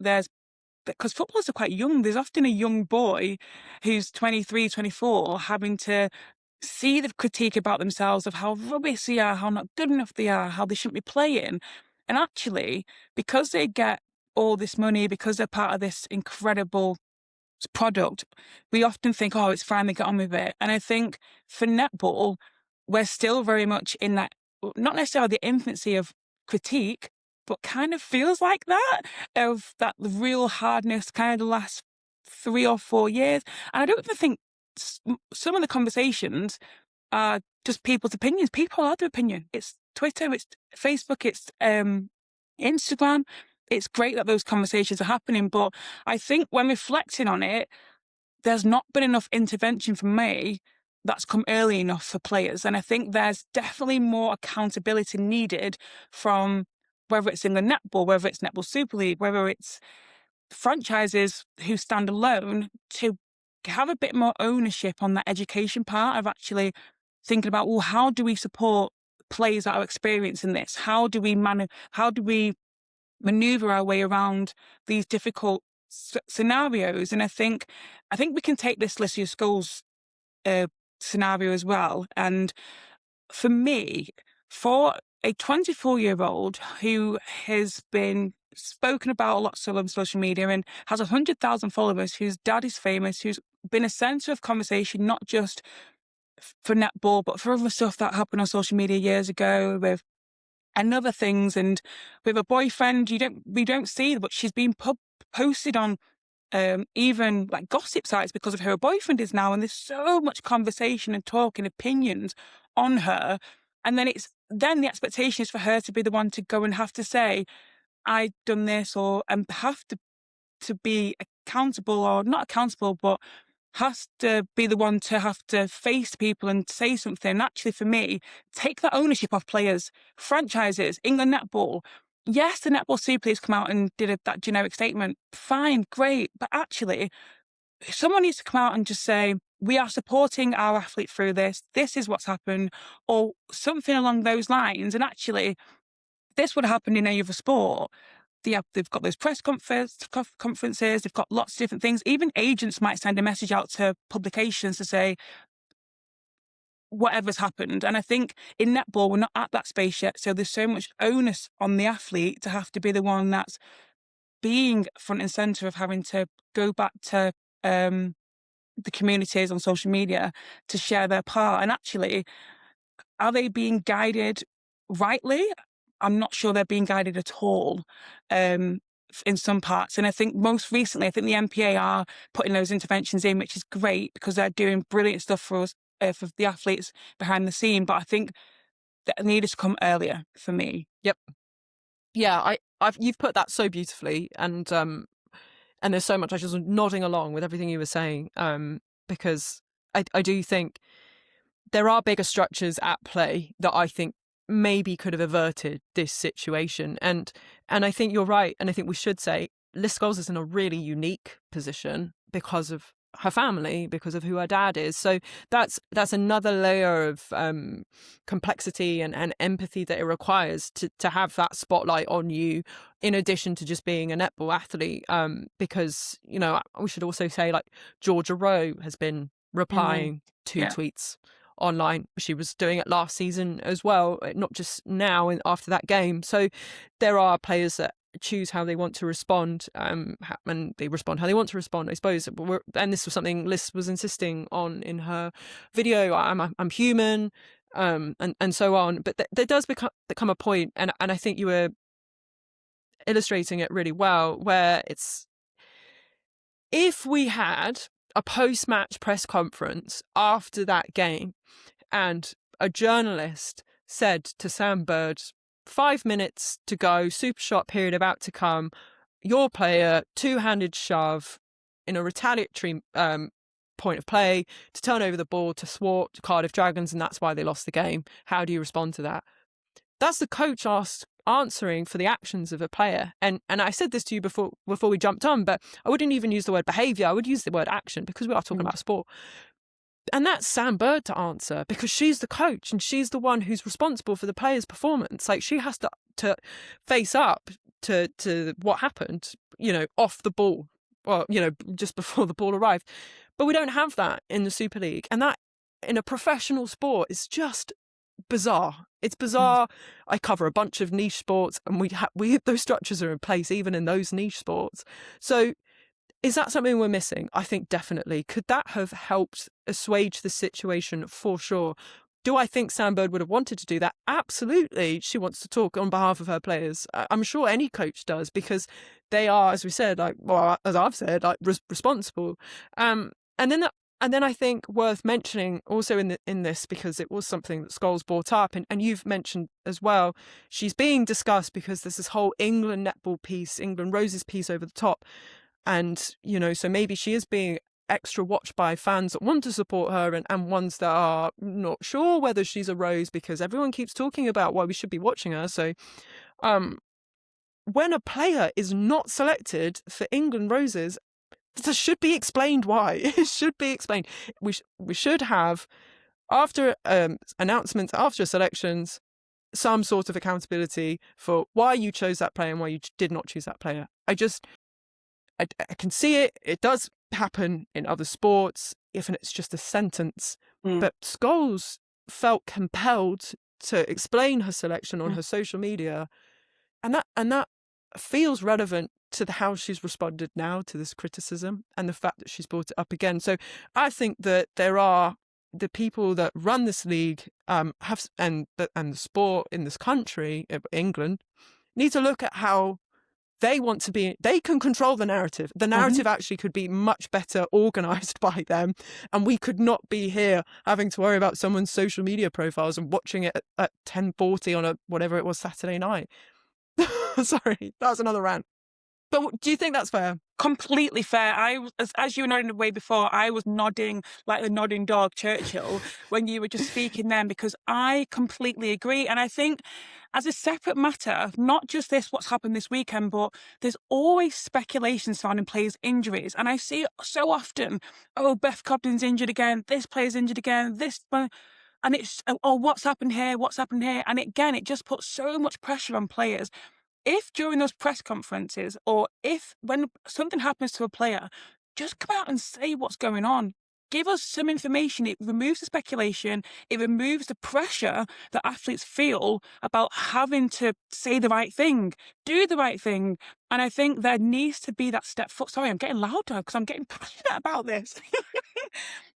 because footballers are quite young, there's often a young boy who's 23, 24, having to see the critique about themselves of how rubbish they are, how not good enough they are, how they shouldn't be playing. And actually, because they get all this money, because they're part of this incredible product, we often think, oh, it's fine, they get on with it. And I think for netball, we're still very much in that, not necessarily the infancy of critique, but kind of feels like that, of that the real hardness kind of the last 3 or 4 years. And I don't even think some of the conversations are just people's opinions. People have their opinion. It's Twitter, it's Facebook, it's Instagram. It's great that those conversations are happening, but I think when reflecting on it, there's not been enough intervention from me that's come early enough for players. And I think there's definitely more accountability needed from, whether it's in the netball, whether it's Netball Super League, whether it's franchises who stand alone, to have a bit more ownership on that education part of actually thinking about, well, how do we support players that are experiencing this? How do we maneuver our way around these difficult scenarios? And I think we can take this Lycia Skulls scenario as well. And for me, for a 24-year-old who has been spoken about a lot still on social media and has 100,000 followers, whose dad is famous, who's been a centre of conversation, not just for netball, but for other stuff that happened on social media years ago with and other things, and with a boyfriend we don't see, but she's been posted on even like gossip sites because of who her boyfriend is now, and there's so much conversation and talk and opinions on her, and then the expectation is for her to be the one to go and have to say, I've done this, and have to be accountable, or not accountable, but has to be the one to have to face people and say something. And actually, for me, take that ownership off players, franchises, England netball. Yes, the Netball Super League's come out and did that generic statement. Fine, great. But actually, someone needs to come out and just say, we are supporting our athlete through this. This is what's happened, or something along those lines. And actually, this would have happened in any other sport. They've got those press conferences, they've got lots of different things. Even agents might send a message out to publications to say whatever's happened. And I think in netball, we're not at that space yet. So there's so much onus on the athlete to have to be the one that's being front and centre of having to go back to the communities on social media to share their part. And actually, are they being guided rightly? I'm not sure they're being guided at all in some parts. And I think most recently, I think the NPA are putting those interventions in, which is great because they're doing brilliant stuff for us, for the athletes behind the scene. But I think that needed to come earlier for me. Yep. Yeah, you've put that so beautifully, and there's so much I just was nodding along with everything you were saying, because I do think there are bigger structures at play that I think maybe could have averted this situation. And I think you're right. And I think we should say Liz Scholes is in a really unique position because of her family, because of who her dad is. So that's another layer of complexity and empathy that it requires to have that spotlight on you, in addition to just being a netball athlete. Because, we should also say, like, Georgia Rowe has been replying to tweets online. She was doing it last season as well, not just now and after that game. So there are players that choose how they want to respond, and they respond how they want to respond, I suppose. And this was something Liz was insisting on in her video. I'm human, and so on. But there does become a point, and I think you were illustrating it really well, where it's, if we had a post-match press conference after that game and a journalist said to Sam Bird, 5 minutes to go, super shot period about to come, your player, two-handed shove in a retaliatory point of play to turn over the ball to thwart Cardiff Dragons, and that's why they lost the game. How do you respond to that? That's the coach answering for the actions of a player. And I said this to you before we jumped on, but I wouldn't even use the word behaviour. I would use the word action, because we are talking about sport. And that's Sam Bird to answer, because she's the coach and she's the one who's responsible for the player's performance. Like, she has to face up to what happened, off the ball, or, just before the ball arrived. But we don't have that in the Super League. And that, in a professional sport, is just bizarre. It's bizarre. I cover a bunch of niche sports, and we those structures are in place even in those niche sports. So is that something we're missing? I think definitely. Could that have helped assuage the situation? For sure. Do I think Sam Bird would have wanted to do that? Absolutely. She wants to talk on behalf of her players. I'm sure any coach does, because they are, as we said, as I've said, responsible. And then I think worth mentioning also in this, because it was something that Scholes brought up, and you've mentioned as well, she's being discussed because there's this whole England netball piece, England Roses piece over the top. And, so maybe she is being extra watched by fans that want to support her, and ones that are not sure whether she's a Rose, because everyone keeps talking about why we should be watching her. So when a player is not selected for England Roses, this should be explained why. It should be explained. We should have, after announcements, after selections, some sort of accountability for why you chose that player and why you did not choose that player. I can see it. It does happen in other sports, even if it's just a sentence. But Scholes felt compelled to explain her selection on her social media, and that feels relevant to how she's responded now to this criticism, and the fact that she's brought it up again. So I think that there are the people that run this league, and the sport in this country, England, need to look at how they want to be. They can control the narrative. The narrative actually could be much better organised by them, and we could not be here having to worry about someone's social media profiles and watching it at 10:40 on whatever it was, Saturday night. Sorry, that was another rant. But do you think that's fair? Completely fair. As you were nodding away before, I was nodding like the nodding dog, Churchill, when you were just speaking then, because I completely agree. And I think, as a separate matter, not just what's happened this weekend, but there's always speculation surrounding players' injuries. And I see it so often. Oh, Beth Cobden's injured again. This player's injured again. And it's, oh, what's happened here? What's happened here? And again, it just puts so much pressure on players. If during those press conferences, or if when something happens to a player, just come out and say what's going on. Give us some information. It removes the speculation. It removes the pressure that athletes feel about having to say the right thing, do the right thing. And I think there needs to be that step forward. Sorry, I'm getting louder because I'm getting passionate about this.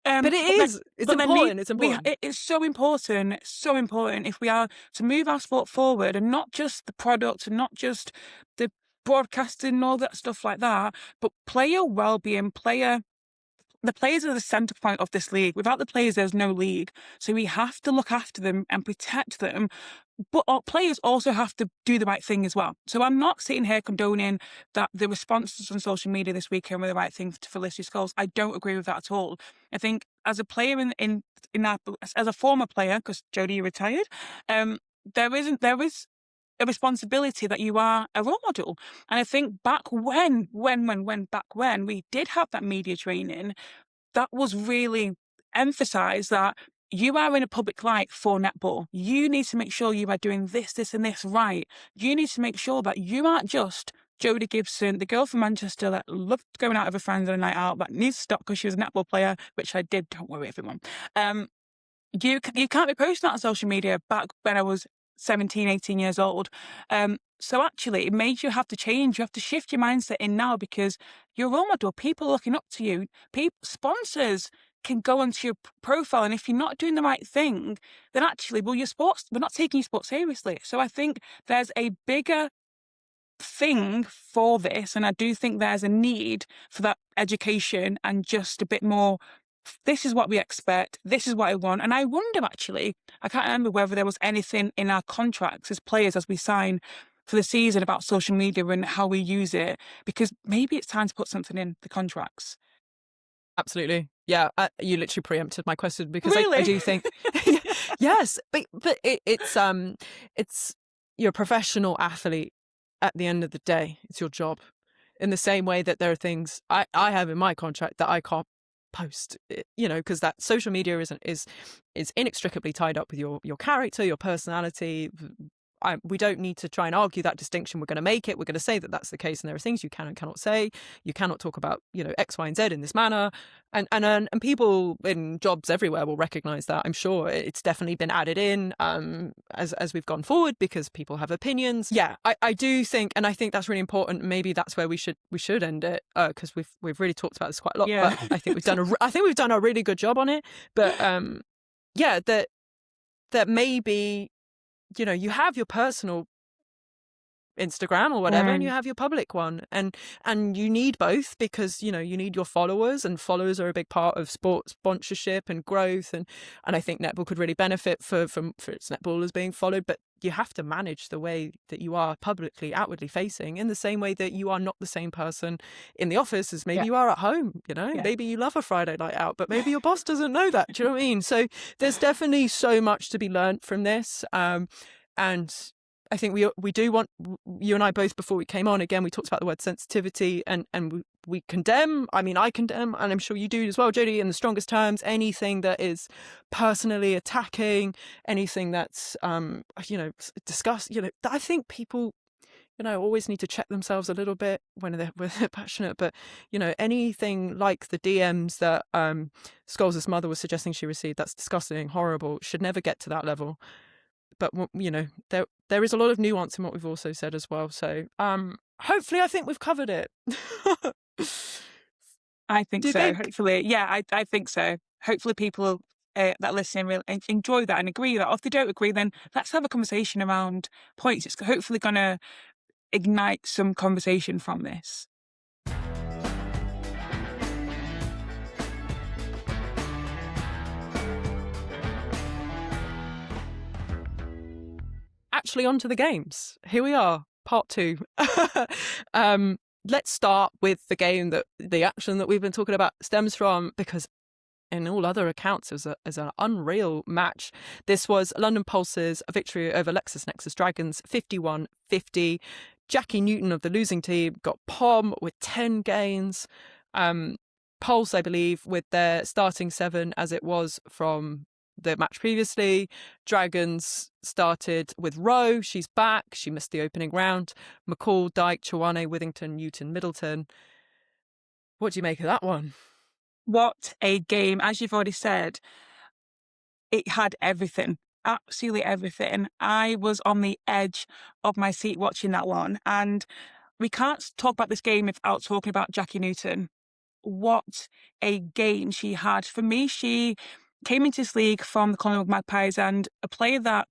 But it is. It's important. It's important. It's so important. So important if we are to move our sport forward, and not just the product and not just the broadcasting and all that stuff like that, but player well-being, the players are the centre point of this league. Without the players, there's no league. So we have to look after them and protect them. But our players also have to do the right thing as well. So I'm not sitting here condoning that the responses on social media this weekend were the right thing for Felicity Scholes. I don't agree with that at all. I think as a player in that, as a former player, because Jodie retired, there is a responsibility that you are a role model. And I think back when we did have that media training, that was really emphasised that you are in a public light for netball. You need to make sure you are doing this, and this right. You need to make sure that you aren't just Jodie Gibson, the girl from Manchester that loved going out with her friends on a night out, that needs to stop because she was a netball player, which I did. Don't worry, everyone. You can't be posting that on social media back when I was 17, 18 years old. So actually, it made you have to change. You have to shift your mindset in now because you're a role model. People are looking up to you. Sponsors can go onto your profile, and if you're not doing the right thing, then actually, well, we're not taking your sport seriously. So I think there's a bigger thing for this, and I do think there's a need for that education and just a bit more. This is what we expect. This is what I want. And I wonder, actually, I can't remember whether there was anything in our contracts as players as we sign for the season about social media and how we use it, because maybe it's time to put something in the contracts. Absolutely. Yeah, you literally preempted my question because Really? I do think yes, but it's you're a professional athlete at the end of the day. It's your job. In the same way that there are things I have in my contract that I can't post, because that social media is inextricably tied up with your character, your personality. We don't need to try and argue that distinction. We're going to make it. We're going to say that that's the case, and there are things you can and cannot say. You cannot talk about X, Y, and Z in this manner, and people in jobs everywhere will recognise that. I'm sure it's definitely been added in as we've gone forward because people have opinions. Yeah, I do think, and I think that's really important. Maybe that's where we should end it because we've really talked about this quite a lot. Yeah. But I think we've done a really good job on it. But yeah, that maybe. You have your personal Instagram or whatever, and you have your public one, and you need both because you need your followers, and followers are a big part of sports sponsorship and growth, and I think netball could really benefit for its netballers being followed, but you have to manage the way that you are publicly, outwardly facing, in the same way that you are not the same person in the office as maybe you are at home. Maybe you love a Friday night out, but maybe your boss doesn't know that. Do you know what I mean? So there's definitely so much to be learnt from this, and I think we do want, you and I both before we came on, again, we talked about the word sensitivity, and we condemn, I condemn, and I'm sure you do as well, Jodie, in the strongest terms, anything that is personally attacking, anything that's, discussed, I think people, always need to check themselves a little bit when they're passionate, but, anything like the DMs that Scholes' mother was suggesting she received, that's disgusting, horrible, should never get to that level. But there is a lot of nuance in what we've also said as well. So hopefully, I think we've covered it. I think so. Hopefully, yeah, I think so. Hopefully, people that listen will enjoy that and agree that. Or if they don't agree, then let's have a conversation around points. It's hopefully going to ignite some conversation from this. Actually, on to the games. Here we are, part 2. Let's start with the game that the action that we've been talking about stems from, because in all other accounts, it was an unreal match. This was London Pulse's victory over LexisNexis Dragons, 51-50. Jackie Newton of the losing team got POM with 10 gains. Pulse, I believe, with their starting 7 as it was from the match previously. Dragons started with Rowe. She's back. She missed the opening round. McCall, Dyke, Chawane, Withington, Newton, Middleton. What do you make of that one? What a game. As you've already said, it had everything. Absolutely everything. I was on the edge of my seat watching that one. And we can't talk about this game without talking about Jackie Newton. What a game she had. For me, she came into this league from the Commonwealth Magpies, and a player that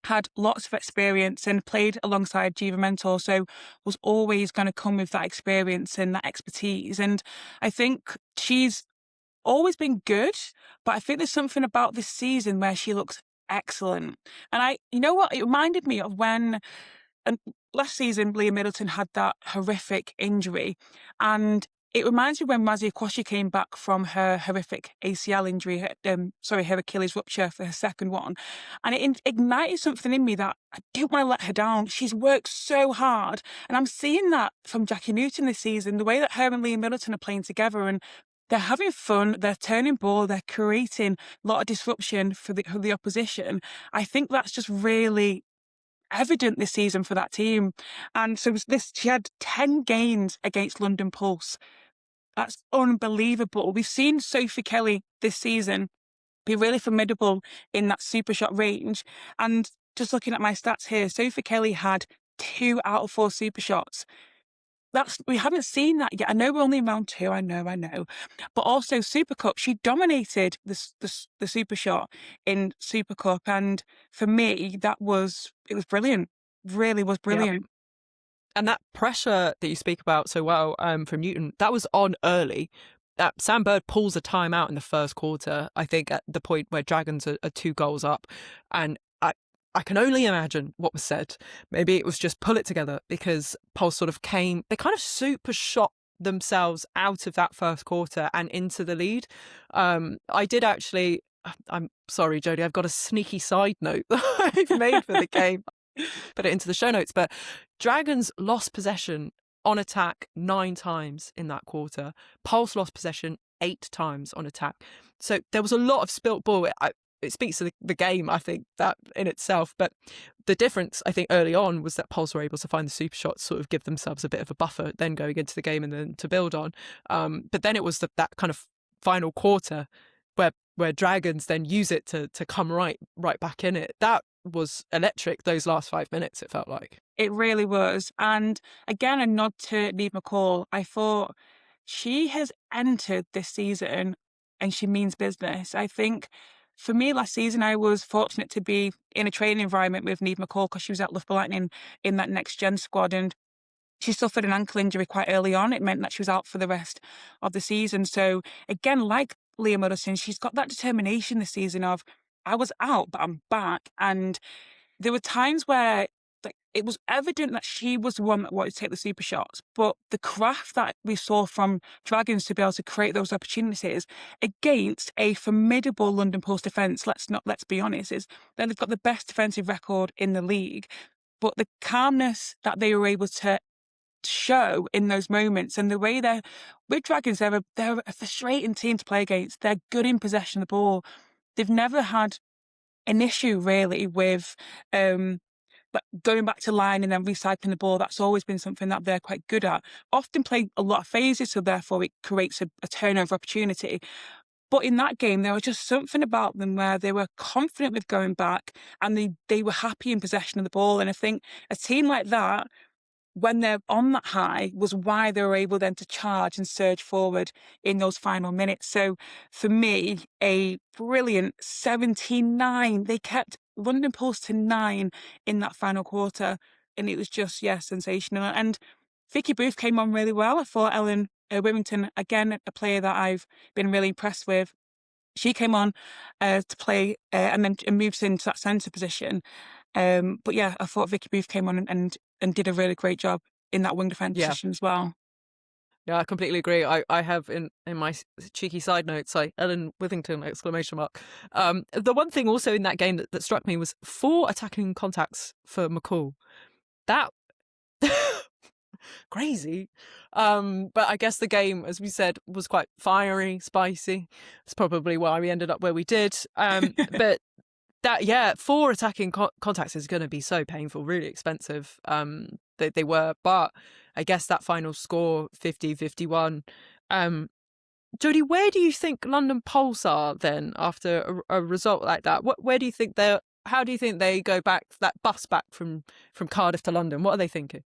had lots of experience and played alongside Jiva Mentor, so was always going to come with that experience and that expertise. And I think she's always been good, but I think there's something about this season where she looks excellent. And you know what? It reminded me of when last season Leah Middleton had that horrific injury, and it reminds me when Mazia Kwashi came back from her horrific ACL injury, her Achilles rupture for her second one. And it ignited something in me that I didn't want to let her down. She's worked so hard. And I'm seeing that from Jackie Newton this season, the way that her and Leah Middleton are playing together, and they're having fun, they're turning ball, they're creating a lot of disruption for the opposition. I think that's just really evident this season for that team. And so she had 10 gains against London Pulse. That's unbelievable. We've seen Sophie Kelly this season be really formidable in that super shot range. And just looking at my stats here, Sophie Kelly had 2 out of 4 super shots. We haven't seen that yet. I know we're only in round 2. I know. But also Super Cup, she dominated the Super Shot in Super Cup, and for me, it was brilliant. Really was Yeah. brilliant. And that pressure that you speak about so well from Newton, that was on early. Sam Bird pulls a timeout in the first quarter, I think, at the point where Dragons are 2 goals up. And I can only imagine what was said. Maybe it was just pull it together, because Pulse sort of they kind of super shot themselves out of that first quarter and into the lead. I did actually, I'm sorry, Jodie, I've got a sneaky side note that I've made for the game. Put it into the show notes. But Dragons lost possession on attack 9 times in that quarter. Pulse lost possession 8 times on attack. So there was a lot of spilt ball. It speaks to the game, I think, that in itself. But the difference, I think, early on was that Pulse were able to find the super shots, sort of give themselves a bit of a buffer, then going into the game and then to build on. But then it was that kind of final quarter where Dragons then use it to come right back in it. That was electric, those last 5 minutes, it felt like. It really was. And again, a nod to Neve McCall. I thought she has entered this season and she means business. I think for me last season, I was fortunate to be in a training environment with Neve McCall because she was at Loughborough Lightning in that next gen squad. And she suffered an ankle injury quite early on. It meant that she was out for the rest of the season. So again, like Leah Muddleton, she's got that determination this season of, I was out, but I'm back. And there were times where it was evident that she was the one that wanted to take the super shots, but the craft that we saw from Dragons to be able to create those opportunities against a formidable London Post defence, let's be honest, is that they've got the best defensive record in the league. But the calmness that they were able to show in those moments, and the way with Dragons, they're a frustrating team to play against. They're good in possession of the ball. They've never had an issue really with but going back to line and then recycling the ball. That's always been something that they're quite good at. Often play a lot of phases, so therefore it creates a turnover opportunity. But in that game, there was just something about them where they were confident with going back and they were happy in possession of the ball. And I think a team like that, when they're on that high, was why they were able then to charge and surge forward in those final minutes. So for me, a brilliant 17-9. They kept London Pulse to 9 in that final quarter, and it was just, sensational. And Vicky Booth came on really well. I thought Ellen Wivington, again, a player that I've been really impressed with. She came on to play and then moves into that centre position. But yeah, I thought Vicky Booth came on and did a really great job in that wing defence position as well. Yeah, I completely agree. I have in my cheeky side notes, Ellen Withington, exclamation mark. The one thing also in that game that struck me was 4 attacking contacts for McCall. That crazy. But I guess the game, as we said, was quite fiery, spicy. It's probably why we ended up where we did. But that, 4 attacking contacts is going to be so painful, really expensive. They were, but I guess that final score, 50-51. Jodie, where do you think London Pulse are then after a result like that? Where do you think how do you think they go back, that bus back from Cardiff to London? What are they thinking?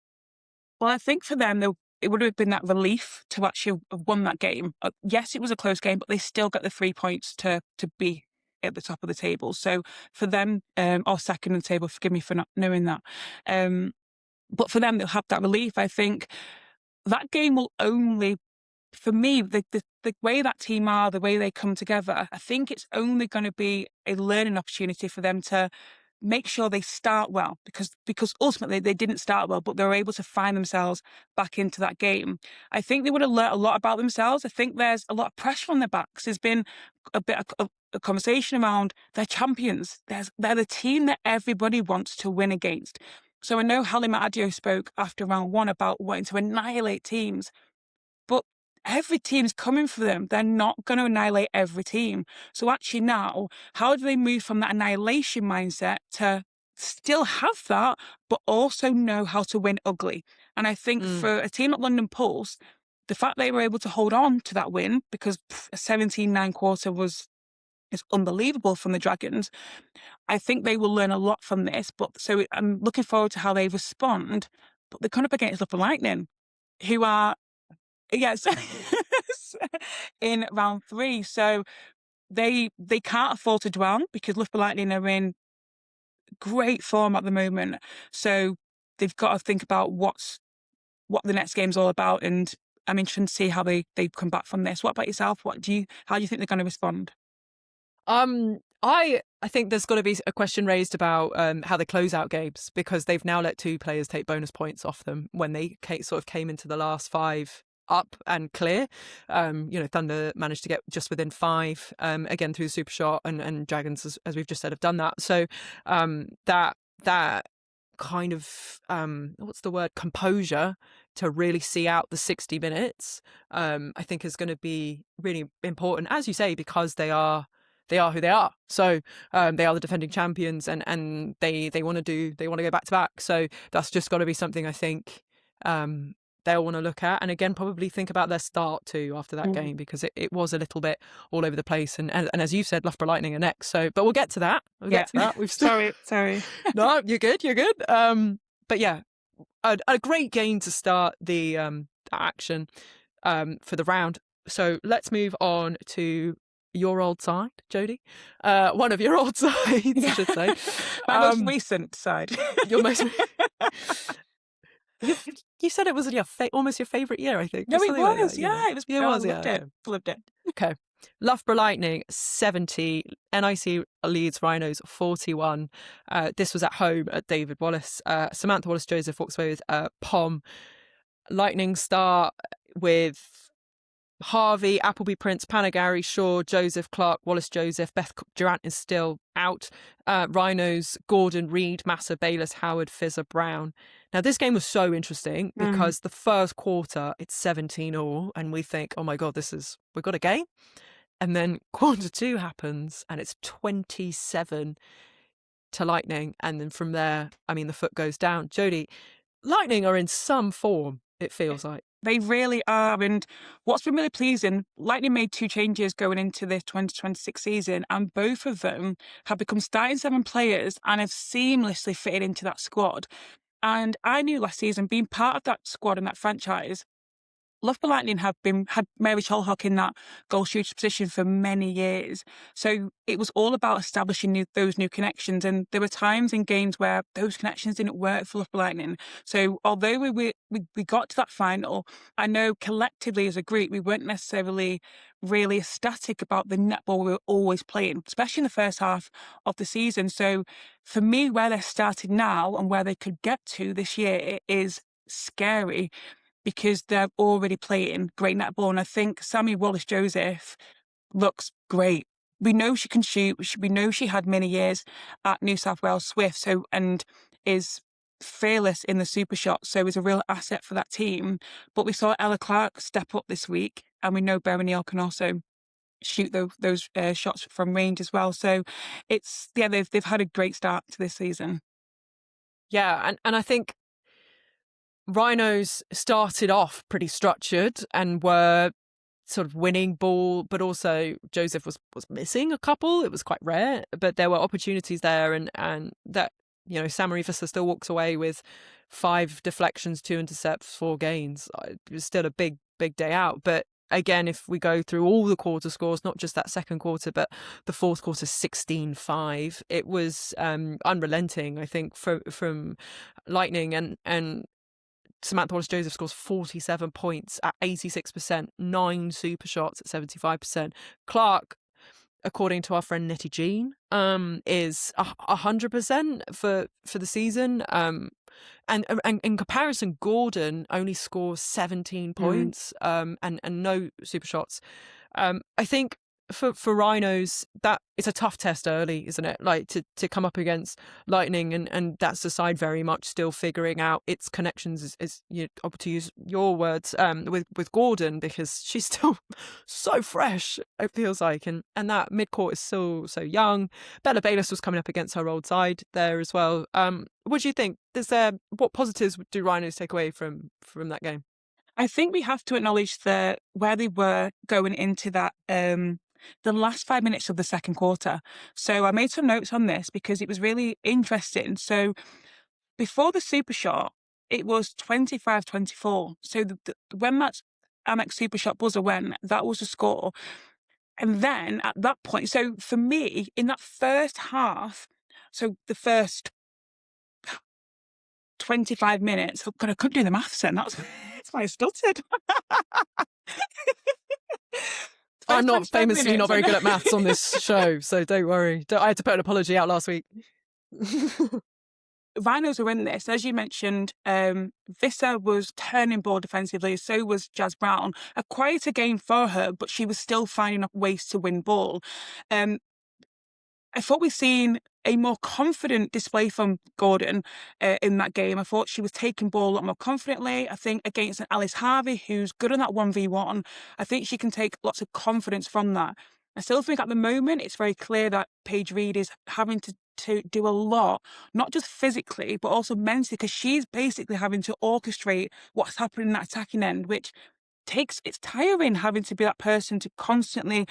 Well, I think for them, it would have been that relief to actually have won that game. Yes, it was a close game, but they still got the 3 points to be at the top of the table. So for them, or second in the table, forgive me for not knowing that. But for them, they'll have that relief. I think that game will only, for me, the way that team are, the way they come together, I think it's only going to be a learning opportunity for them to make sure they start well, because ultimately they didn't start well, but they were able to find themselves back into that game. I think they would have learnt a lot about themselves. I think there's a lot of pressure on their backs. There's been a bit of a conversation around they're champions. They're the team that everybody wants to win against. So I know Halima Adio spoke after round 1 about wanting to annihilate teams, but every team's coming for them. They're not going to annihilate every team. So actually now, how do they move from that annihilation mindset to still have that, but also know how to win ugly? And I think for a team at London Pulse, the fact they were able to hold on to that win, because a 17-9 quarter was is unbelievable from the Dragons. I think they will learn a lot from this, but so I'm looking forward to how they respond. But they're coming up against Loughborough Lightning, who are, yes, in round 3. So they can't afford to drown because Loughborough Lightning are in great form at the moment. So they've got to think about what the next game's all about, and I'm interested to see how they come back from this. What about yourself? How do you think they're going to respond? I think there's got to be a question raised about how they close out games, because they've now let 2 players take bonus points off them when they sort of came into the last 5 up and clear. Thunder managed to get just within 5 again through the super shot, and Dragons, as we've just said, have done that. So that kind of what's the word, composure to really see out the 60 minutes I think is going to be really important, as you say, because they are who they are. So they are the defending champions, and they want to go back to back. So that's just got to be something I think they'll want to look at, and again probably think about their start too after that game, because it was a little bit all over the place, and as you said, Loughborough Lightning are next. So, but we'll get to that. Get to that. We've still... sorry. No, you're good. But yeah, a great game to start the action for the round. So let's move on to your old side, Jodie. One of your old sides, I should say. My most recent side. Your most... You said it was almost your favourite year, I think. No, it was. Like that, yeah, it was. Yeah, it was. Yeah, Loved it. Okay. Loughborough Lightning 70, NIC leads Rhinos 41. This was at home at David Wallace. Samantha Wallace-Joseph walks away with Pom. Lightning start with Harvey, Appleby, Prince, Panagari, Shaw, Joseph, Clark, Wallace-Joseph. Beth Durant is still out. Rhinos, Gordon, Reed, Massa, Bayless, Howard, Fizzer, Brown. Now, this game was so interesting because the first quarter, it's 17-all, and we think, oh my God, we've got a game. And then quarter 2 happens, and it's 27 to Lightning. And then from there, I mean, the foot goes down. Jodie, Lightning are in some form, it feels like. They really are. And what's been really pleasing, Lightning made 2 changes going into the 2026 season, and both of them have become starting 7 players and have seamlessly fitted into that squad. And I knew last season, being part of that squad and that franchise, Loughborough Lightning had Mary Cholhock in that goal shooter position for many years. So it was all about establishing those new connections. And there were times in games where those connections didn't work for Loughborough Lightning. So although we got to that final, I know collectively as a group, we weren't necessarily really ecstatic about the netball we were always playing, especially in the first half of the season. So for me, where they're started now and where they could get to this year is scary, because they're already playing great netball. And I think Sammy Wallace-Joseph looks great. We know she can shoot. We know she had many years at New South Wales Swift, and is fearless in the super shot, so is a real asset for that team. But we saw Ella Clark step up this week, and we know Beryl Neal can also shoot those shots from range as well. So they've had a great start to this season. Yeah, and I think Rhinos started off pretty structured and were sort of winning ball, but also Joseph was missing a couple. It was quite rare, but there were opportunities there, and that, Sam Arifasa still walks away with 5 deflections, 2 intercepts, 4 gains. It was still a big day out. But again, if we go through all the quarter scores, not just that second quarter, but the fourth quarter, 16-5, it was unrelenting, I think, from Lightning, and Samantha Wallace-Joseph scores 47 points at 86%, 9 super shots at 75%. Clark, according to our friend Nettie Jean, is 100% for the season. And in comparison, Gordon only scores 17 points and no super shots. I think for Rhinos, that it's a tough test early, isn't it? Like to come up against Lightning, and that's the side very much still figuring out its connections, is to use your words, with Gordon, because she's still so fresh, it feels like, and that midcourt is so young. Bella Bayless was coming up against her old side there as well. What do you think? What positives do Rhinos take away from that game? I think we have to acknowledge that where they were going into that the last 5 minutes of the second quarter. So I made some notes on this because it was really interesting. So before the super shot, it was 25-24. So when that Amex super shot buzzer went, that was the score. And then at that point, so for me, in that first half, so the first 25 minutes, oh God, I couldn't do the maths then. That's why I stuttered. I'm First not 25 famously not minutes, very good at maths on this show, so don't worry. I had to put an apology out last week. Rhinos are in this. As you mentioned, Visser was turning ball defensively, so was Jazz Brown. A quieter game for her, but she was still finding ways to win ball. I thought we've seen a more confident display from Gordon in that game. I thought she was taking ball a lot more confidently. I think against an Alice Harvey, who's good on that 1v1, I think she can take lots of confidence from that. I still think at the moment it's very clear that Paige Reed is having to do a lot, not just physically, but also mentally, because she's basically having to orchestrate what's happening in that attacking end, which it's tiring having to be that person to constantly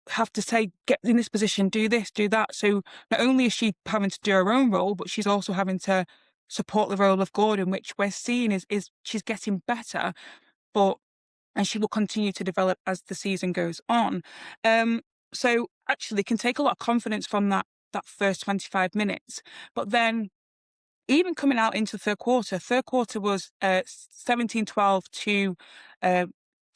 have to say, get in this position, do this, do that. So not only is she having to do her own role, but she's also having to support the role of Gordon, which we're seeing is she's getting better, and she will continue to develop as the season goes on. So actually can take a lot of confidence from that first 25 minutes. But then even coming out into the third quarter was 17-12 to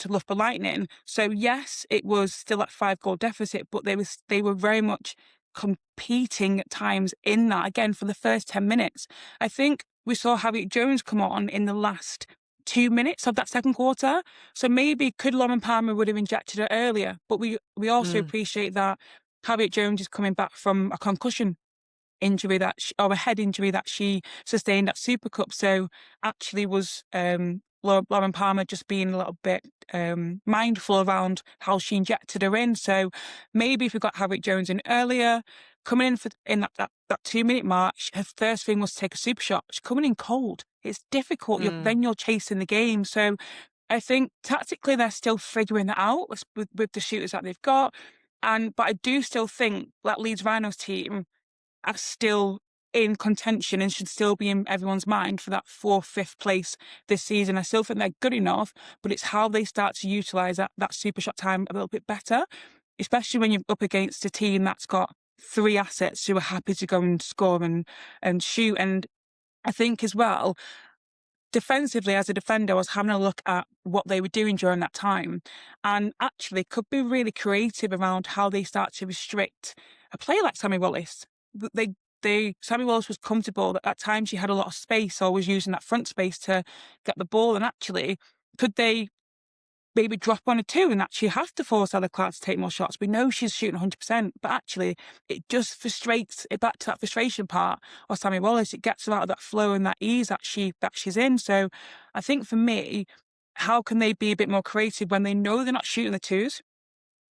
Loughborough Lightning. So yes, it was still at 5-goal deficit, but they were very much competing at times in that, again, for the first 10 minutes. I think we saw Harriet Jones come on in the last 2 minutes of that second quarter. So maybe could Lauren Palmer would have injected her earlier, but we also appreciate that Harriet Jones is coming back from a concussion injury or a head injury that she sustained at Super Cup. So actually was Lauren Palmer just being a little bit mindful around how she injected her in. So maybe if we got Harriet Jones in earlier, coming in that 2-minute mark, her first thing was to take a super shot. She's coming in cold. It's difficult. Then you're chasing the game. So I think tactically they're still figuring that out with the shooters that they've got. But I do still think that Leeds Rhinos team are still in contention and should still be in everyone's mind for that 4th, 5th place this season. I still think they're good enough, but it's how they start to utilise that super shot time a little bit better, especially when you're up against a team that's got 3 assets who are happy to go and score and shoot. And I think as well, defensively, as a defender, I was having a look at what they were doing during that time and actually could be really creative around how they start to restrict a player like Sammy Wallace. Sammy Wallace was comfortable. At times she had a lot of space or was using that front space to get the ball. And actually, could they maybe drop on a 2 and actually have to force Ella Clark to take more shots? We know she's shooting 100%, but actually it just frustrates it back to that frustration part of Sammy Wallace. It gets her out of that flow and that ease that she's in. So I think for me, how can they be a bit more creative when they know they're not shooting the 2s?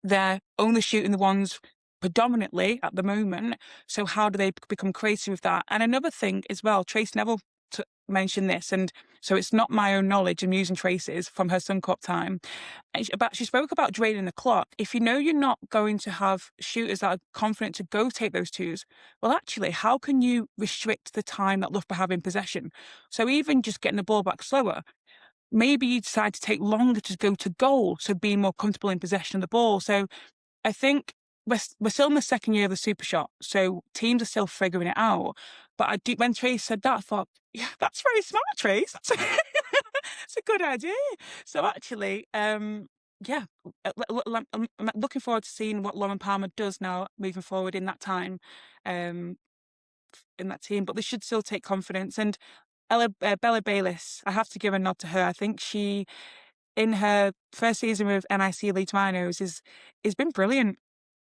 They're only shooting the ones predominantly at the moment. So how do they become creative with that? And another thing as well, Trace Neville mentioned this, and so it's not my own knowledge. I'm using Trace's from her Suncorp time. She spoke about draining the clock. If you know you're not going to have shooters that are confident to go take those 2s, well, actually, how can you restrict the time that Loughborough have in possession? So even just getting the ball back slower, maybe you decide to take longer to go to goal, so being more comfortable in possession of the ball. So I think we're still in the second year of the super shot, so teams are still figuring it out. But when Trace said that, I thought, yeah, that's very smart, Trace. It's a good idea. So actually, I'm looking forward to seeing what Lauren Palmer does now moving forward in that time, in that team. But they should still take confidence. And Bella Bayliss, I have to give a nod to her. I think she, in her first season with NIC Leeds Rhinos, has been brilliant.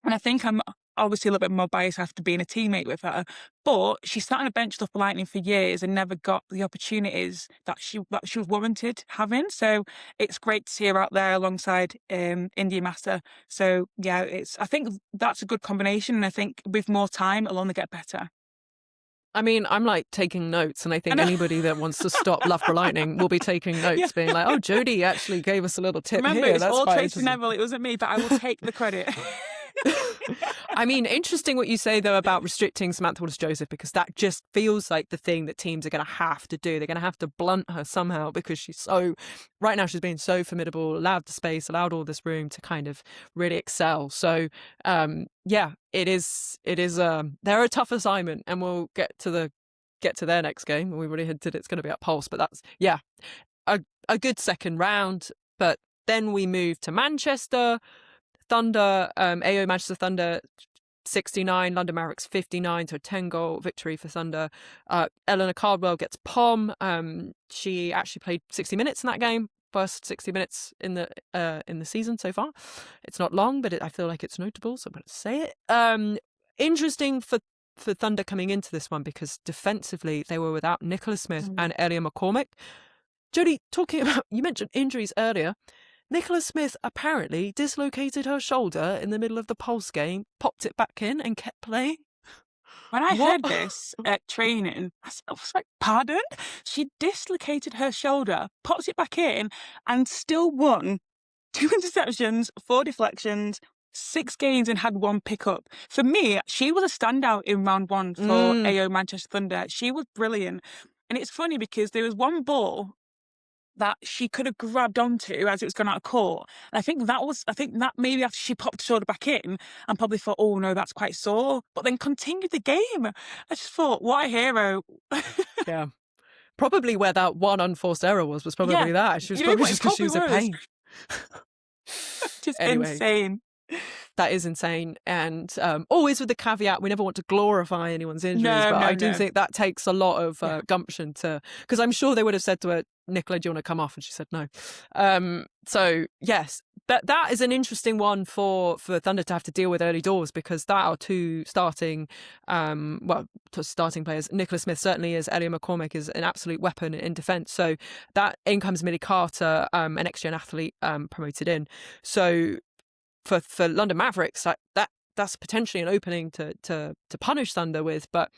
And I think I'm obviously a little bit more biased after being a teammate with her, but she sat on a bench with Lightning for years and never got the opportunities that she was warranted having. So it's great to see her out there alongside India Master. So yeah, I think that's a good combination, and I think with more time, it'll only get better. I mean, I'm like taking notes, and I think And anybody that wants to stop Loughborough Lightning will be taking yeah. notes, being like, "Oh, Jodie actually gave us a little tip Remember, here. it's That's all quite Tracy interesting." Neville. It wasn't me, but I will take the credit. I mean, interesting what you say, though, about restricting Samantha Wallace-Joseph, because that just feels like the thing that teams are going to have to do. They're going to have to blunt her somehow, because right now she's being so formidable, allowed the space, allowed all this room to kind of really excel. So, yeah, they're a tough assignment, and we'll get to their next game. We've already hinted it's going to be at Pulse, but that's, yeah, a good second round. But then we move to Manchester. Thunder, AO Manchester Thunder 69, London Mavericks 59, so a 10-goal victory for Thunder. Eleanor Cardwell gets POM. She actually played 60 minutes in that game, first 60 minutes in the season so far. It's not long, but I feel like it's notable, so I'm going to say it. Interesting for Thunder coming into this one, because defensively they were without Nicola Smith and Elliot McCormick. Jodie, talking about, you mentioned injuries earlier. Nicola Smith apparently dislocated her shoulder in the middle of the Pulse game, popped it back in, and kept playing. When I heard this at training, I was like, pardon? She dislocated her shoulder, popped it back in, and still won 2 interceptions, 4 deflections, 6 games, and had 1 pickup. For me, she was a standout in round 1 for AO Manchester Thunder. She was brilliant. And it's funny because there was one ball that she could have grabbed onto as it was going out of court. And I think that maybe after she popped the shoulder back in and probably thought, oh no, that's quite sore, but then continued the game. I just thought, what a hero. Yeah. Probably where that one unforced error was probably that. She was probably just because she was in pain. Just Anyway. insane. That is insane. And always with the caveat, we never want to glorify anyone's injuries, but I do think that takes a lot of gumption because I'm sure they would have said to her, Nicola, do you want to come off? And she said no. So yes, that is an interesting one for Thunder to have to deal with early doors, because that are 2 starting players. Nicola Smith certainly is. Elliot McCormick is an absolute weapon in defence. So that in comes Millie Carter, an ex-gen athlete promoted in. So for London Mavericks, that's potentially an opening to punish Thunder with, but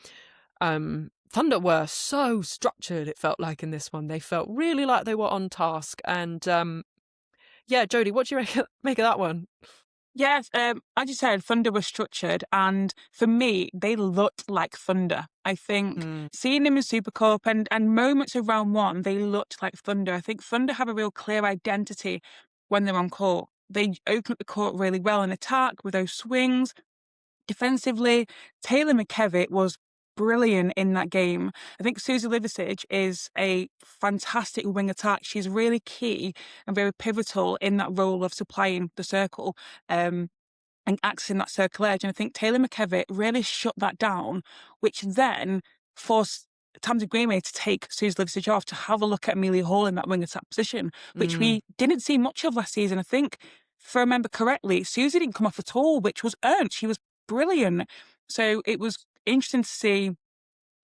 Thunder were so structured, it felt like, in this one. They felt really like they were on task. And Jodie, what do you make of that one? Yes, as you said, Thunder was structured, and for me, they looked like Thunder. I think seeing them in Super Cup and moments of round 1, they looked like Thunder. I think Thunder have a real clear identity when they're on court. They open up the court really well in attack with those swings. Defensively, Taylor McKevitt was brilliant in that game. I think Susie Liversidge is a fantastic wing attack. She's really key and very pivotal in that role of supplying the circle and accessing that circle edge. And I think Taylor McKevitt really shut that down, which then forced Tamsin Greenway to take Susie Liversidge off to have a look at Amelia Hall in that wing attack position, which we didn't see much of last season. I think, if I remember correctly, Susie didn't come off at all, which was earned. She was brilliant. So it was interesting to see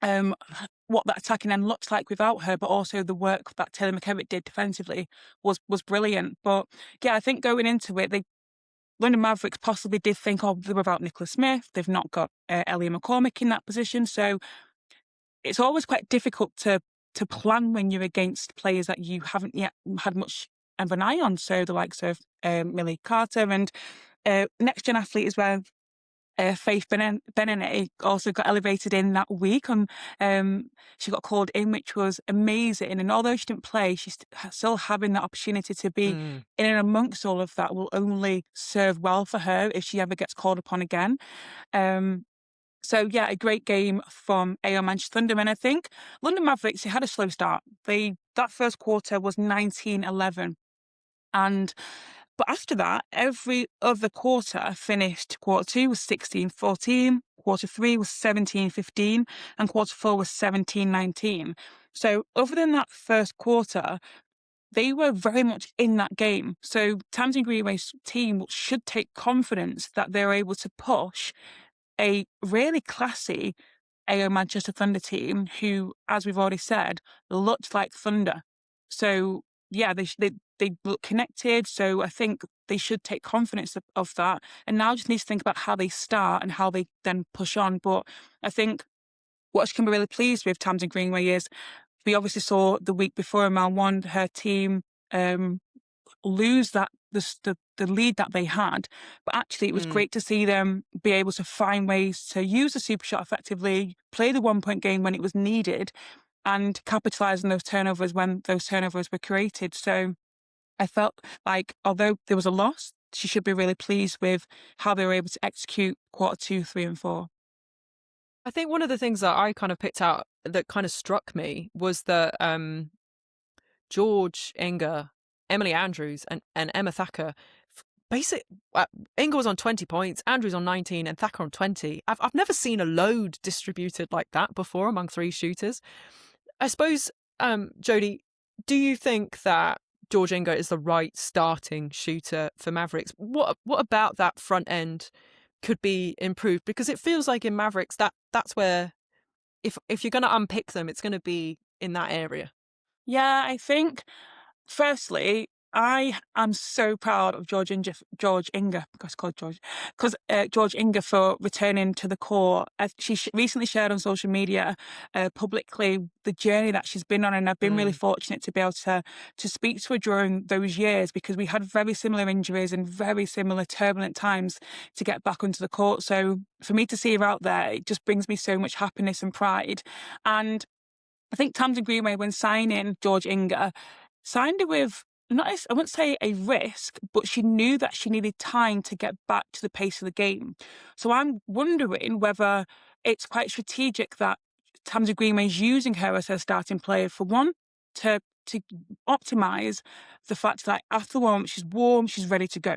what that attacking end looked like without her, but also the work that Taylor McKevitt did defensively was brilliant. But yeah, I think going into it, London Mavericks possibly did think, oh, they're without Nicola Smith. They've not got Elliot McCormick in that position. So it's always quite difficult to plan when you're against players that you haven't yet had much of an eye on. So the likes of Millie Carter and next-gen athlete as well, Faith Benene also got elevated in that week. She got called in, which was amazing. And although she didn't play, she's still having that opportunity to be in and amongst all of that will only serve well for her if she ever gets called upon again. So yeah, a great game from AO Manchester Thunder. And I think London Mavericks, they had a slow start. That first quarter was 19-11. But after that, every other quarter finished. Quarter 2 was 16-14, quarter 3 was 17-15, and quarter 4 was 17-19. So other than that first quarter, they were very much in that game. So Tamsin Greenway's team should take confidence that they're able to push a really classy AO Manchester Thunder team who, as we've already said, looked like Thunder. So yeah, they look connected. So I think they should take confidence of that. And now just need to think about how they start and how they then push on. But I think what she can be really pleased with, Tamsin Greenway, is we obviously saw the week before in round one, her team lose the lead that they had. But actually, it was great to see them be able to find ways to use the super shot effectively, play the 1-point game when it was needed, and capitalise on those turnovers when those turnovers were created. So I felt like, although there was a loss, she should be really pleased with how they were able to execute quarter 2, 3, and 4. I think one of the things that I kind of picked out that kind of struck me was that George Inger, Emily Andrews, and Emma Thacker, Inger was on 20 points, Andrews on 19, and Thacker on 20. I've never seen a load distributed like that before among three shooters. I suppose, Jodie, do you think that George Inger is the right starting shooter for Mavericks? What about that front end could be improved? Because it feels like in Mavericks that's where, if you're going to unpick them, it's going to be in that area. Yeah, I think, firstly, I am so proud of George Inger, because called George, because George Inger, for returning to the court. She recently shared on social media publicly the journey that she's been on, and I've been really fortunate to be able to speak to her during those years, because we had very similar injuries and very similar turbulent times to get back onto the court. So for me to see her out there, it just brings me so much happiness and pride. And I think Tamsin Greenway, when signing George Inger, signed her with, not as, I wouldn't say a risk, but she knew that she needed time to get back to the pace of the game. So I'm wondering whether it's quite strategic that Tamsin Greenway is using her as her starting player, for one, to optimise the fact that after one, she's warm, she's ready to go.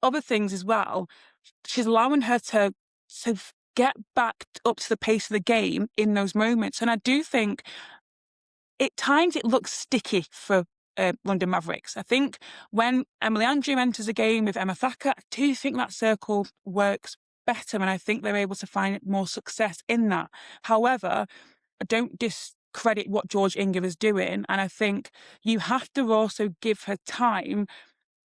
Other things as well, she's allowing her to get back up to the pace of the game in those moments. And I do think at times it looks sticky for London Mavericks. I think when Emily Andrew enters a game with Emma Thacker, I do think that circle works better, and I think they're able to find more success in that. However, I don't discredit what George Inger is doing, and I think you have to also give her time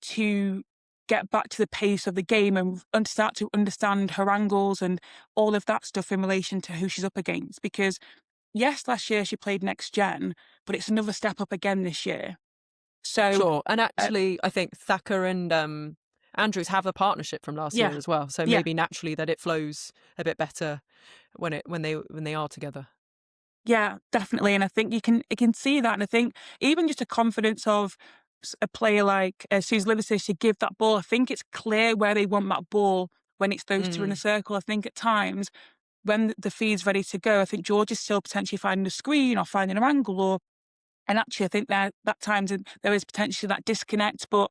to get back to the pace of the game and start to understand her angles and all of that stuff in relation to who she's up against. Because yes, last year she played next gen, but it's another step up again this year. So Sure. And actually, I think Thacker and Andrews have a partnership from last yeah, year as well. So yeah, maybe naturally that it flows a bit better when they are together. yeah, definitely. And I think you can see that. And I think even just a confidence of a player like Suze Liversidge to give that ball, I think it's clear where they want that ball when it's those two in a circle. I think at times when the feed's ready to go, I think George is still potentially finding a screen or finding an angle, and actually I think that times there is potentially that disconnect. But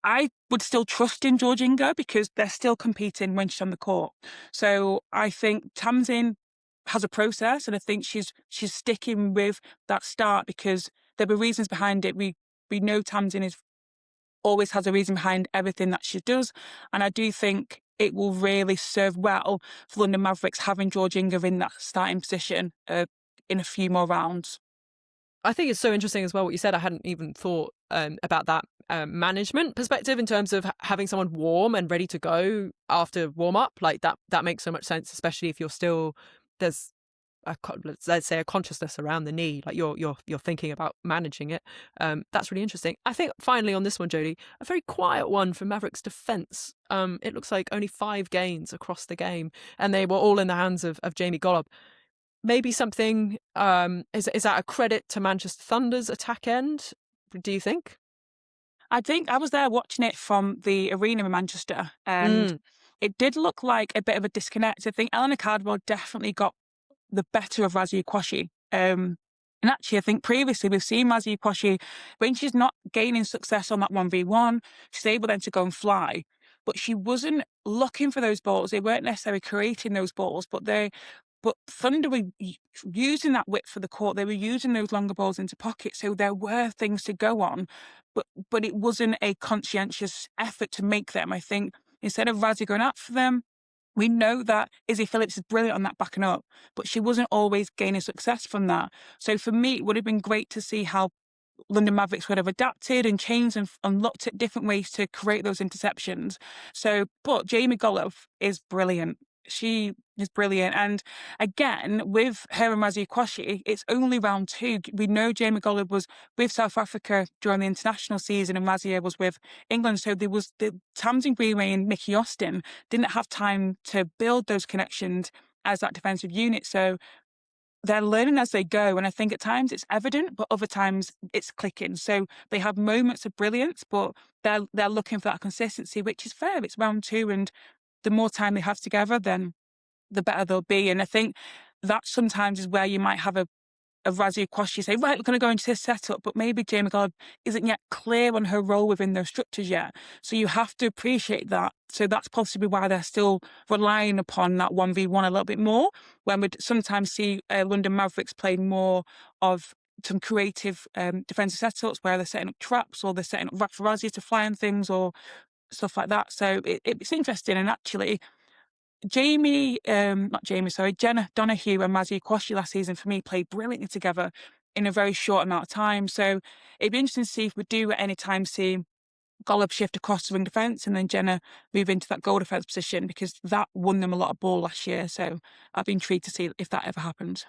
I would still trust in George Inger because they're still competing when she's on the court. So I think Tamsin has a process, and I think she's sticking with that start because there were reasons behind it. We know Tamsin always has a reason behind everything that she does, and I do think it will really serve well for London Mavericks having George Inger in that starting position in a few more rounds. I think it's so interesting as well what you said. I hadn't even thought about that management perspective in terms of having someone warm and ready to go after warm up. Like that makes so much sense, especially if you're still there's let's say a consciousness around the knee, like you're thinking about managing it. That's really interesting. I think finally on this one, Jodie, a very quiet one for Mavericks defense. It looks like only 5 gains across the game, and they were all in the hands of Jamie Golub. Maybe something, is that a credit to Manchester Thunder's attack end, do you think? I think I was there watching it from the arena in Manchester, and it did look like a bit of a disconnect. I think Eleanor Cardwell definitely got the better of Razzie Kwashi. And actually, I think previously we've seen Razzie Kwashi, when she's not gaining success on that 1v1, she's able then to go and fly. But she wasn't looking for those balls. They weren't necessarily creating those balls, but Thunder were using that width for the court. They were using those longer balls into pockets. So there were things to go on, but it wasn't a conscientious effort to make them. I think instead of Razzie going out for them, we know that Izzy Phillips is brilliant on that backing up, but she wasn't always gaining success from that. So for me, it would have been great to see how London Mavericks would have adapted and changed and looked at different ways to create those interceptions. So, but Jamie Golub is brilliant. She is brilliant. And again, with her and Razzie Kwashi, it's only round 2. We know Jamie Golub was with South Africa during the international season and Razzie was with England. So there was the Tamsin Greenway and Mickey Austin didn't have time to build those connections as that defensive unit. So they're learning as they go. And I think at times it's evident, but other times it's clicking. So they have moments of brilliance, but they're looking for that consistency, which is fair. It's round 2. And the more time they have together, then the better they'll be. And I think that sometimes is where you might have a Razzie Kwashi say, right, we're going to go into this setup, but maybe Jamie Golub isn't yet clear on her role within those structures yet. So you have to appreciate that. So that's possibly why they're still relying upon that 1v1 a little bit more, when we'd sometimes see London Mavericks playing more of some creative defensive setups where they're setting up traps or they're setting up Razzie to fly on things or stuff like that. So it's interesting. And actually, Jenna Donahue and Razzie Kwashi last season for me played brilliantly together in a very short amount of time. So it'd be interesting to see if we do at any time see Golub shift across the ring defence and then Jenna move into that goal defence position, because that won them a lot of ball last year. So I'd be intrigued to see if that ever happens.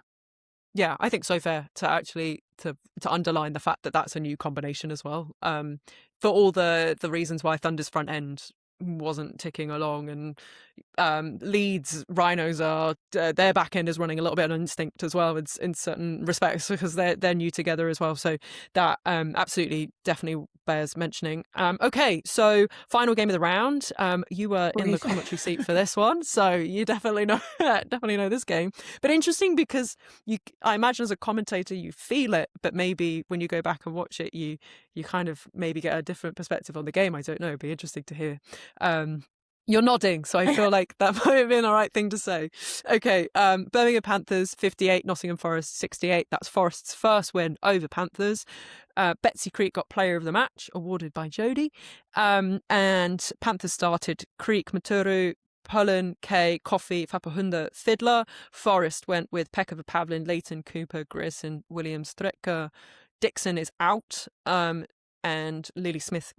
Yeah, I think so fair to actually to underline the fact that that's a new combination as well. For all the reasons why Thunder's front end wasn't ticking along, and Leeds Rhinos are their back end is running a little bit on instinct as well in certain respects, because they're new together as well. So that absolutely definitely bears mentioning. Okay, so final game of the round. You were in the commentary seat for this one, so you definitely know this game. But interesting because I imagine as a commentator you feel it, but maybe when you go back and watch it, you kind of maybe get a different perspective on the game. I don't know. It'd be interesting to hear. You're nodding, so I feel like that might have been the right thing to say. Okay, Birmingham Panthers 58, Nottingham Forest 68. That's Forest's first win over Panthers. Betsy Creek got player of the match, awarded by Jodie. And Panthers started Creek, Maturu, Pullen, Kay, Coffey, Fapahunda, Fiddler. Forest went with Pekka Pavlin, Leighton, Cooper, Grierson, Williams, Thretka. Dixon is out, and Lily Smith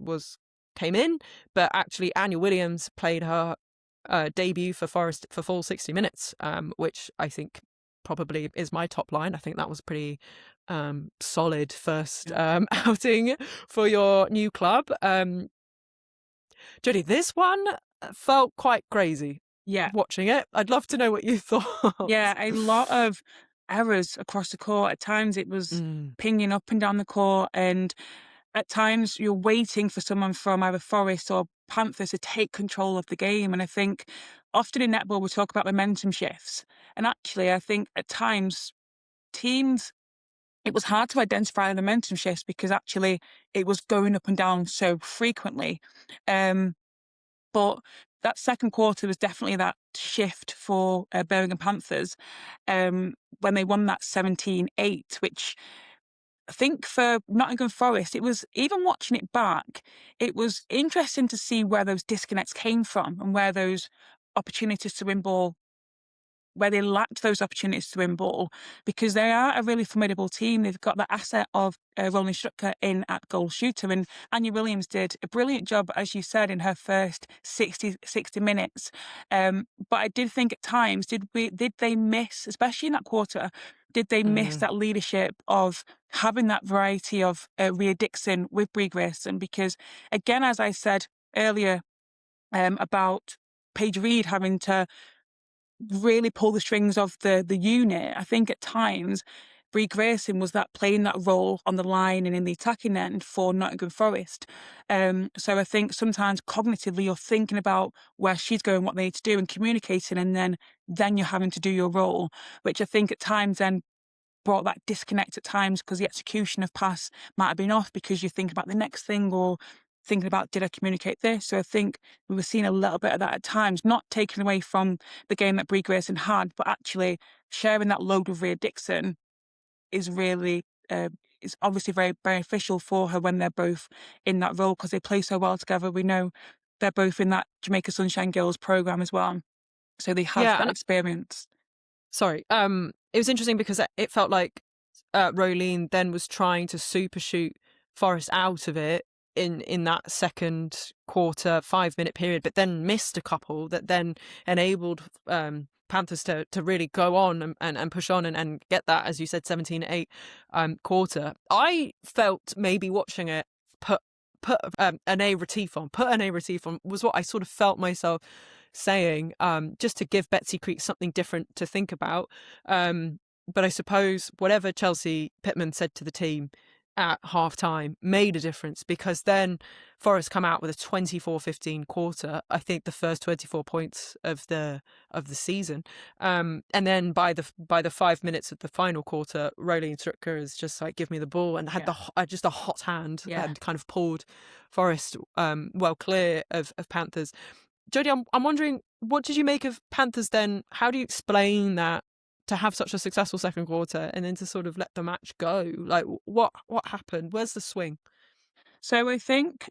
came in, but actually Anya Williams played her debut for Forest for full 60 minutes, which I think probably is my top line. I think that was pretty solid first outing for your new club. Jodie, this one felt quite crazy. Yeah. Watching it, I'd love to know what you thought. Yeah, a lot of errors across the court. At times it was pinging up and down the court, and at times you're waiting for someone from either Forest or Panthers to take control of the game. And I think often in netball we talk about momentum shifts. And actually I think at times teams, it was hard to identify the momentum shifts because actually it was going up and down so frequently. But that second quarter was definitely that shift for Birmingham Panthers when they won that 17-8, which I think for Nottingham Forest, it was, even watching it back, it was interesting to see where those disconnects came from and where those opportunities to win ball, where they lacked those opportunities to win ball, because they are a really formidable team. They've got the asset of Roland Strucker in at goal shooter, and Anya Williams did a brilliant job, as you said, in her first 60 minutes. But I did think at times, did they miss, especially in that quarter, did they miss that leadership of having that variety of Rhea Dixon with Brie Grierson? Because again, as I said earlier about Paige Reed having to really pull the strings of the unit, I think at times Brie Grierson was that playing that role on the line and in the attacking end for Nottingham Forest. So I think sometimes cognitively you're thinking about where she's going, what they need to do and communicating, and then you're having to do your role, which I think at times then brought that disconnect at times, because the execution of pass might have been off because you think about the next thing or thinking about, did I communicate this? So I think we were seeing a little bit of that at times, not taken away from the game that Brie Grierson had, but actually sharing that load with Rhea Dixon is really, is obviously very beneficial for her when they're both in that role, because they play so well together. We know they're both in that Jamaica Sunshine Girls program as well. So they have that experience. Sorry. It was interesting because it felt like Rolene then was trying to super shoot Forrest out of it, in that second quarter 5-minute period, but then missed a couple that then enabled Panthers to really go on and push on and get that, as you said, 17-8 quarter. I felt maybe watching it put an A Retief on was what I sort of felt myself saying, just to give Betsy Creek something different to think about. But I suppose whatever Chelsea Pittman said to the team at half-time made a difference, because then Forest come out with a 24-15 quarter, I think the first 24 points of the season. And then by the 5 minutes of the final quarter, Rolene Strucker is just like, give me the ball, and had just a hot hand and kind of pulled Forest well clear of Panthers. Jodie, I'm wondering, what did you make of Panthers then? How do you explain that, to have such a successful second quarter and then to sort of let the match go? Like, what happened? Where's the swing? So I think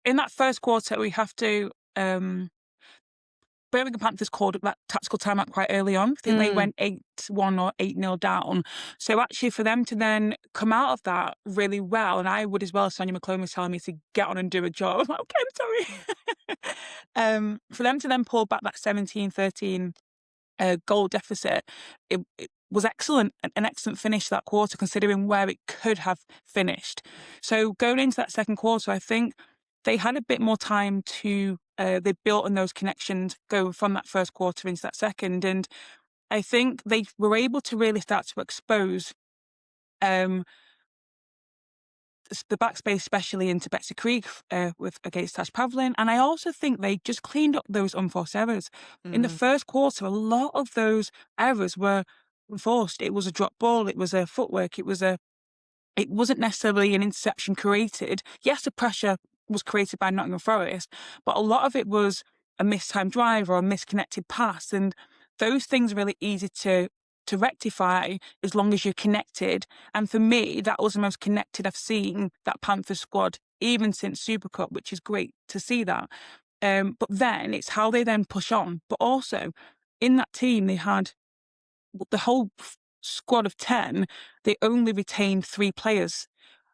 in that first quarter, we have to, Birmingham Panthers called that tactical timeout quite early on. I think they went 8-1 or 8-0 down. So actually for them to then come out of that really well, and I would as well, Sonia McClone was telling me to get on and do a job. I'm like, okay, I'm sorry. For them to then pull back that 17-13 goal deficit, it was excellent, an excellent finish that quarter, considering where it could have finished. So going into that second quarter, I think they had a bit more time to, they built on those connections going from that first quarter into that second. And I think they were able to really start to expose the backspace, especially into Betsy Creek against Tash Pavlin. And I also think they just cleaned up those unforced errors. In the first quarter, a lot of those errors were enforced. It was a drop ball, it was a footwork, it wasn't necessarily an interception created. Yes, the pressure was created by Nottingham Forest, but a lot of it was a mistimed drive or a misconnected pass. And those things are really easy to rectify as long as you're connected. And for me, that was the most connected I've seen that Panthers squad, even since Super Cup, which is great to see that. But then it's how they then push on. But also in that team, they had the whole squad of 10, they only retained 3 players.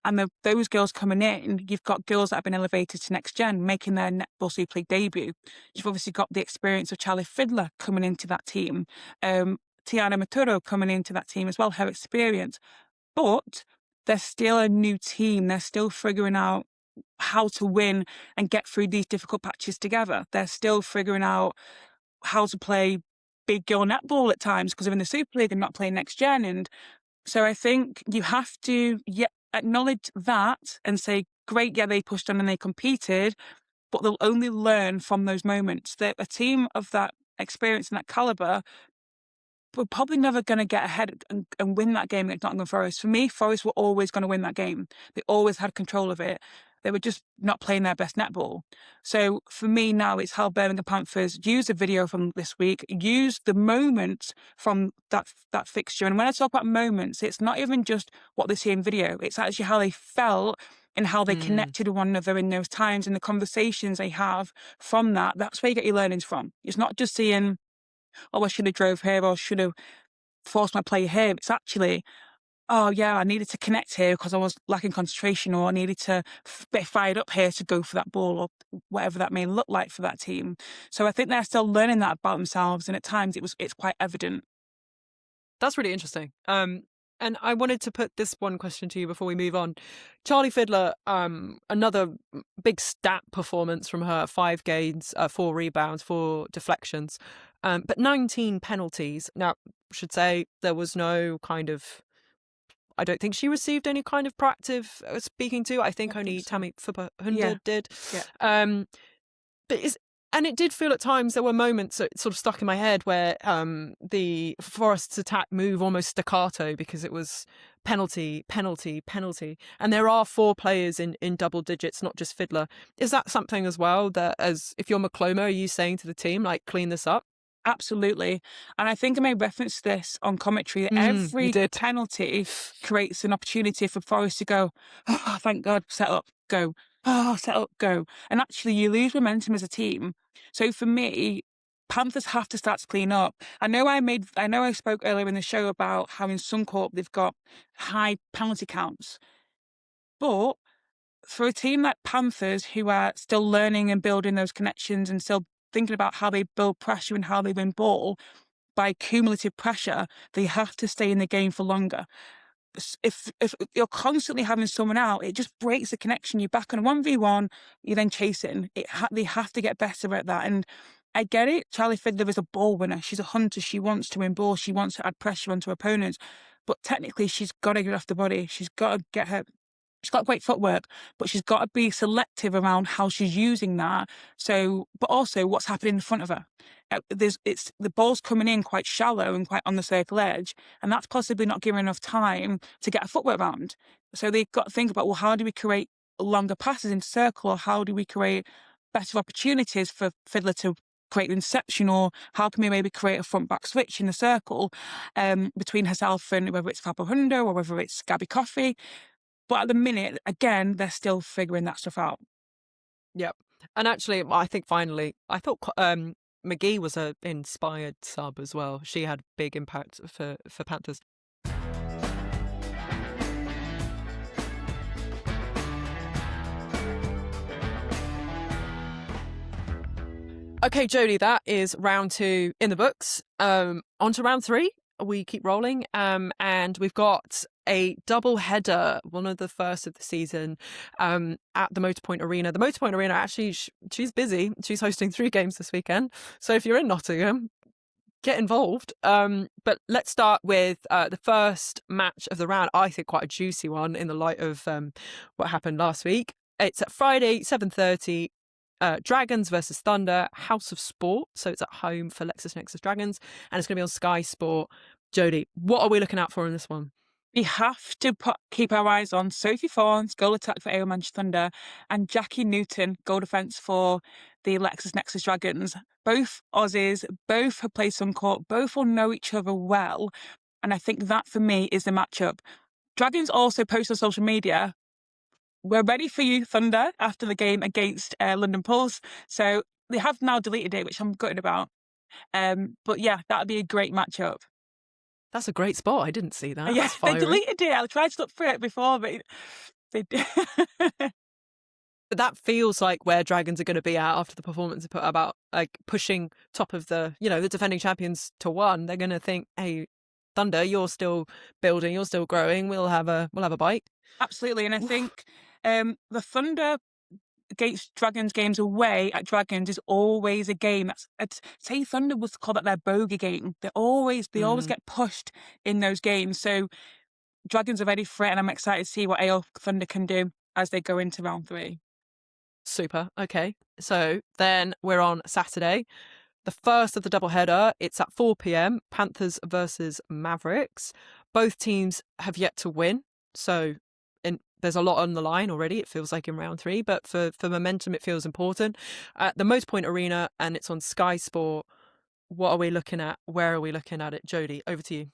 And those girls coming in, you've got girls that have been elevated to next gen, making their Netball Super League debut. You've obviously got the experience of Charlie Fiddler coming into that team. Tiana Maturo coming into that team as well, her experience. But they're still a new team. They're still figuring out how to win and get through these difficult patches together. They're still figuring out how to play big girl netball at times because they're in the Super League and not playing next gen. And so I think you have to acknowledge that and say, great, yeah, they pushed on and they competed, but they'll only learn from those moments. They're a team of that experience and that calibre, we're probably never going to get ahead and win that game against Nottingham Forest. For me, Forest were always going to win that game. They always had control of it. They were just not playing their best netball. So for me now, it's how Birmingham Panthers use the video from this week, use the moments from that fixture. And when I talk about moments, it's not even just what they see in video. It's actually how they felt and how they connected with one another in those times and the conversations they have from that. That's where you get your learnings from. It's not just seeing, oh, I should have drove here or should have forced my play here. It's actually, oh yeah, I needed to connect here because I was lacking concentration, or I needed to get fired up here to go for that ball, or whatever that may look like for that team. So I think they're still learning that about themselves, and at times it's quite evident. That's really interesting. And I wanted to put this one question to you before we move on. Charlie Fiddler, another big stat performance from her: 5 gains, 4 rebounds, 4 deflections, but 19 penalties. Now, I should say there was no kind of, I don't think she received any kind of proactive speaking to. I think only Tammy Fupahunda did. Yeah. And it did feel at times, there were moments that sort of stuck in my head where the Forest's attack move almost staccato because it was penalty, penalty, penalty. And there are 4 players in double digits, not just Fiddler. Is that something as well that, as if you're McCloma, are you saying to the team, like, clean this up? Absolutely. And I think I made reference to this on commentary, that every penalty creates an opportunity for Forest to go, oh, thank God, set up, go. Oh, set up, go. And actually you lose momentum as a team. So for me, Panthers have to start to clean up. I know I spoke earlier in the show about how in Suncorp they've got high penalty counts. But for a team like Panthers, who are still learning and building those connections and still thinking about how they build pressure and how they win ball, by cumulative pressure, they have to stay in the game for longer. If you're constantly having someone out, it just breaks the connection. You're back on a 1v1, you're then chasing. They have to get better at that. And I get it. Charlie Fiddler is a ball winner. She's a hunter. She wants to win ball. She wants to add pressure onto opponents. But technically, she's got to get off the body. She's got to get her. She's got great footwork, but she's got to be selective around how she's using that. So, but also what's happening in front of her. The ball's coming in quite shallow and quite on the circle edge, and that's possibly not giving enough time to get a footwork round. So they've got to think about, well, how do we create longer passes into circle, or how do we create better opportunities for Fiddler to create an inception, or how can we maybe create a front back switch in the circle between herself and whether it's Fapo Hundo or whether it's Gabby Coffey. But at the minute, again, they're still figuring that stuff out. Yep. And actually, I think finally, I thought McGee was an inspired sub as well. She had big impact for Panthers. Okay, Jodie, that is round 2 in the books. On to round 3. We keep rolling, and we've got a double header, one of the first of the season, at the Motorpoint Arena. The Motorpoint Arena, actually, she's busy. She's hosting 3 games this weekend. So if you're in Nottingham, get involved. But let's start with the first match of the round. I think quite a juicy one in the light of what happened last week. It's at Friday, 7:30. Dragons versus Thunder, House of Sport. So it's at home for LexisNexis Dragons, and it's going to be on Sky Sport. Jodie, what are we looking out for in this one? We have to keep our eyes on Sophie Fawns, goal attack for AO Manchester Thunder, and Jackie Newton, goal defence for the LexisNexis Dragons. Both Aussies, both have played some court, both will know each other well. And I think that, for me, is the matchup. Dragons also post on social media, "We're ready for you, Thunder," after the game against London Pulse. So they have now deleted it, which I'm gutted about. But yeah, that would be a great matchup. That's a great spot. I didn't see that. Yeah, That's they fiery. deleted it. I tried to look for it before, but they did. But that feels like where Dragons are going to be at after the performance put about, like, pushing top of the defending champions to 1. They're going to think, hey, Thunder, you're still building, you're still growing. We'll have a bite. Absolutely, and I think the Thunder against Dragons games away at Dragons is always a game. I'd say Thunder was called that their bogey game. They always get pushed in those games. So Dragons are ready for it, and I'm excited to see what AO Thunder can do as they go into round 3. Super. Okay. So then we're on Saturday, the first of the doubleheader. It's at 4 p.m. Panthers versus Mavericks. Both teams have yet to win. So there's a lot on the line already, it feels like, in round 3. But for momentum, it feels important. At the Motorpoint Arena, and it's on Sky Sport. What are we looking at? Where are we looking at it? Jodie, over to you.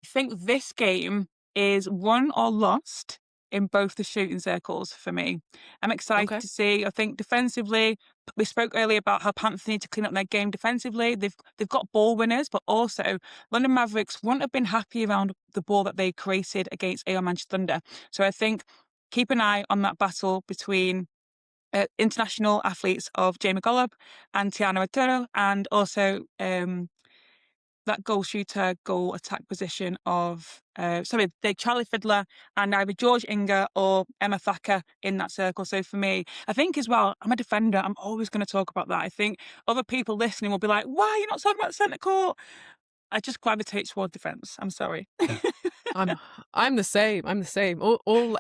I think this game is won or lost in both the shooting circles for me. I'm excited to see. I think defensively, we spoke earlier about how Panthers need to clean up their game defensively. They've got ball winners, but also London Mavericks wouldn't have been happy around the ball that they created against AO Manchester Thunder. So I think keep an eye on that battle between international athletes of Jamie Golub and Tiana Arturo, and also that goal shooter, goal attack position of Charlie Fiddler and either George Inger or Emma Thacker in that circle. So for me, I think as well, I'm a defender. I'm always going to talk about that. I think other people listening will be like, "Why are you not talking about the centre court?" I just gravitate toward defence. I'm sorry. I'm the same. All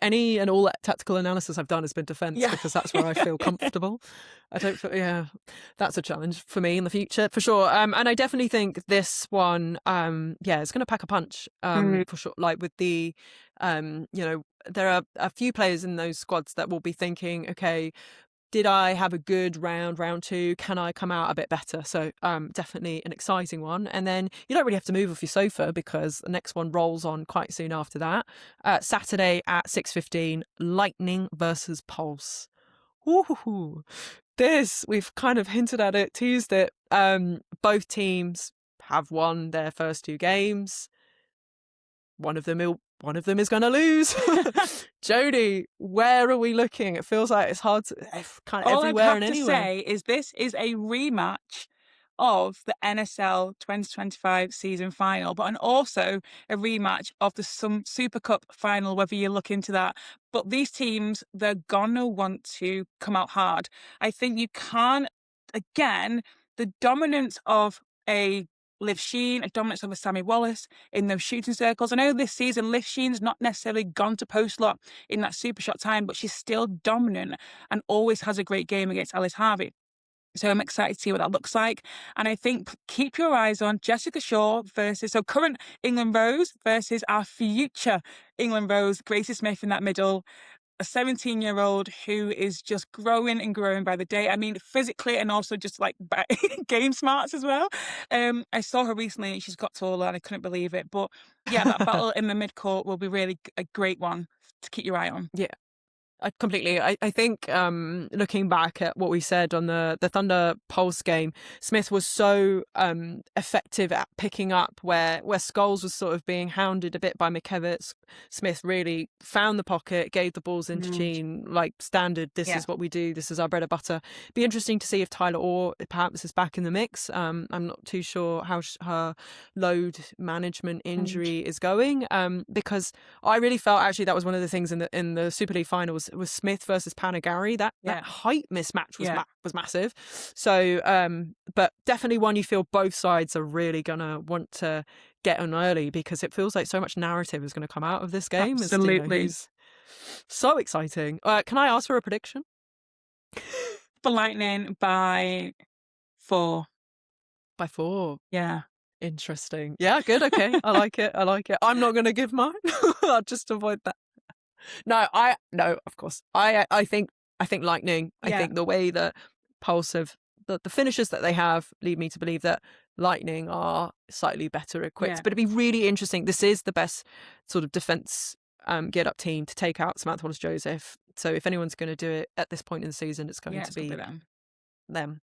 tactical analysis I've done has been defence, because that's where I feel comfortable. I don't feel, that's a challenge for me in the future, for sure. And I definitely think this one, it's going to pack a punch, for sure. Like with the, there are a few players in those squads that will be thinking, okay, did I have a good round 2? Can I come out a bit better? So definitely an exciting one. And then you don't really have to move off your sofa, because the next one rolls on quite soon after that. Saturday at 6:15, Lightning versus Pulse. Ooh, we've kind of hinted at it, teased it. Both teams have won their first 2 games. One of them one of them is going to lose. Jodie, where are we looking? It feels like it's hard to kind of All everywhere I'd and have to anywhere. say is this is a rematch of the NSL 2025 season final, but and also a rematch of the Super Cup final, whether you look into that. But these teams, they're gonna want to come out hard. I think you can't, again, the dominance of a Liv Sheen, a dominance of a Sammy Wallace in those shooting circles. I know this season Liv Sheen's not necessarily gone to post lot in that super shot time, but she's still dominant and always has a great game against Alice Harvey. So I'm excited to see what that looks like. And I think keep your eyes on Jessica Shaw so current England Rose versus our future England Rose, Gracie Smith in that middle. A 17-year-old who is just growing and growing by the day. I mean, physically and also just like game smarts as well. I saw her recently and she's got taller and I couldn't believe it. But yeah, that battle in the midcourt will be really a great one to keep your eye on. Yeah. I think looking back at what we said on the Thunder Pulse game, Smith was so effective at picking up where Scholes was sort of being hounded a bit by McKevitt. Smith really found the pocket, gave the balls into Jean, like standard, this is what we do, this is our bread and butter. Be interesting to see if Tyler Orr perhaps is back in the mix. I'm not too sure how her load management injury is going, because I really felt actually that was one of the things in the Super League finals was Smith versus Panagari. That height mismatch was massive. So, but definitely one you feel both sides are really gonna want to get on early because it feels like so much narrative is going to come out of this game. Absolutely, it's so exciting. Can I ask for a prediction? For Lightning by 4. By 4. Yeah. Interesting. Yeah, good. Okay. I like it. I'm not going to give mine. I'll just avoid that. No, of course. I think Lightning. I think the way that Pulse have the finishes that they have lead me to believe that Lightning are slightly better equipped. But it'd be really interesting. This is the best sort of defense geared up team to take out Samantha Wallace-Joseph. So if anyone's going to do it at this point in the season, it's going to be them.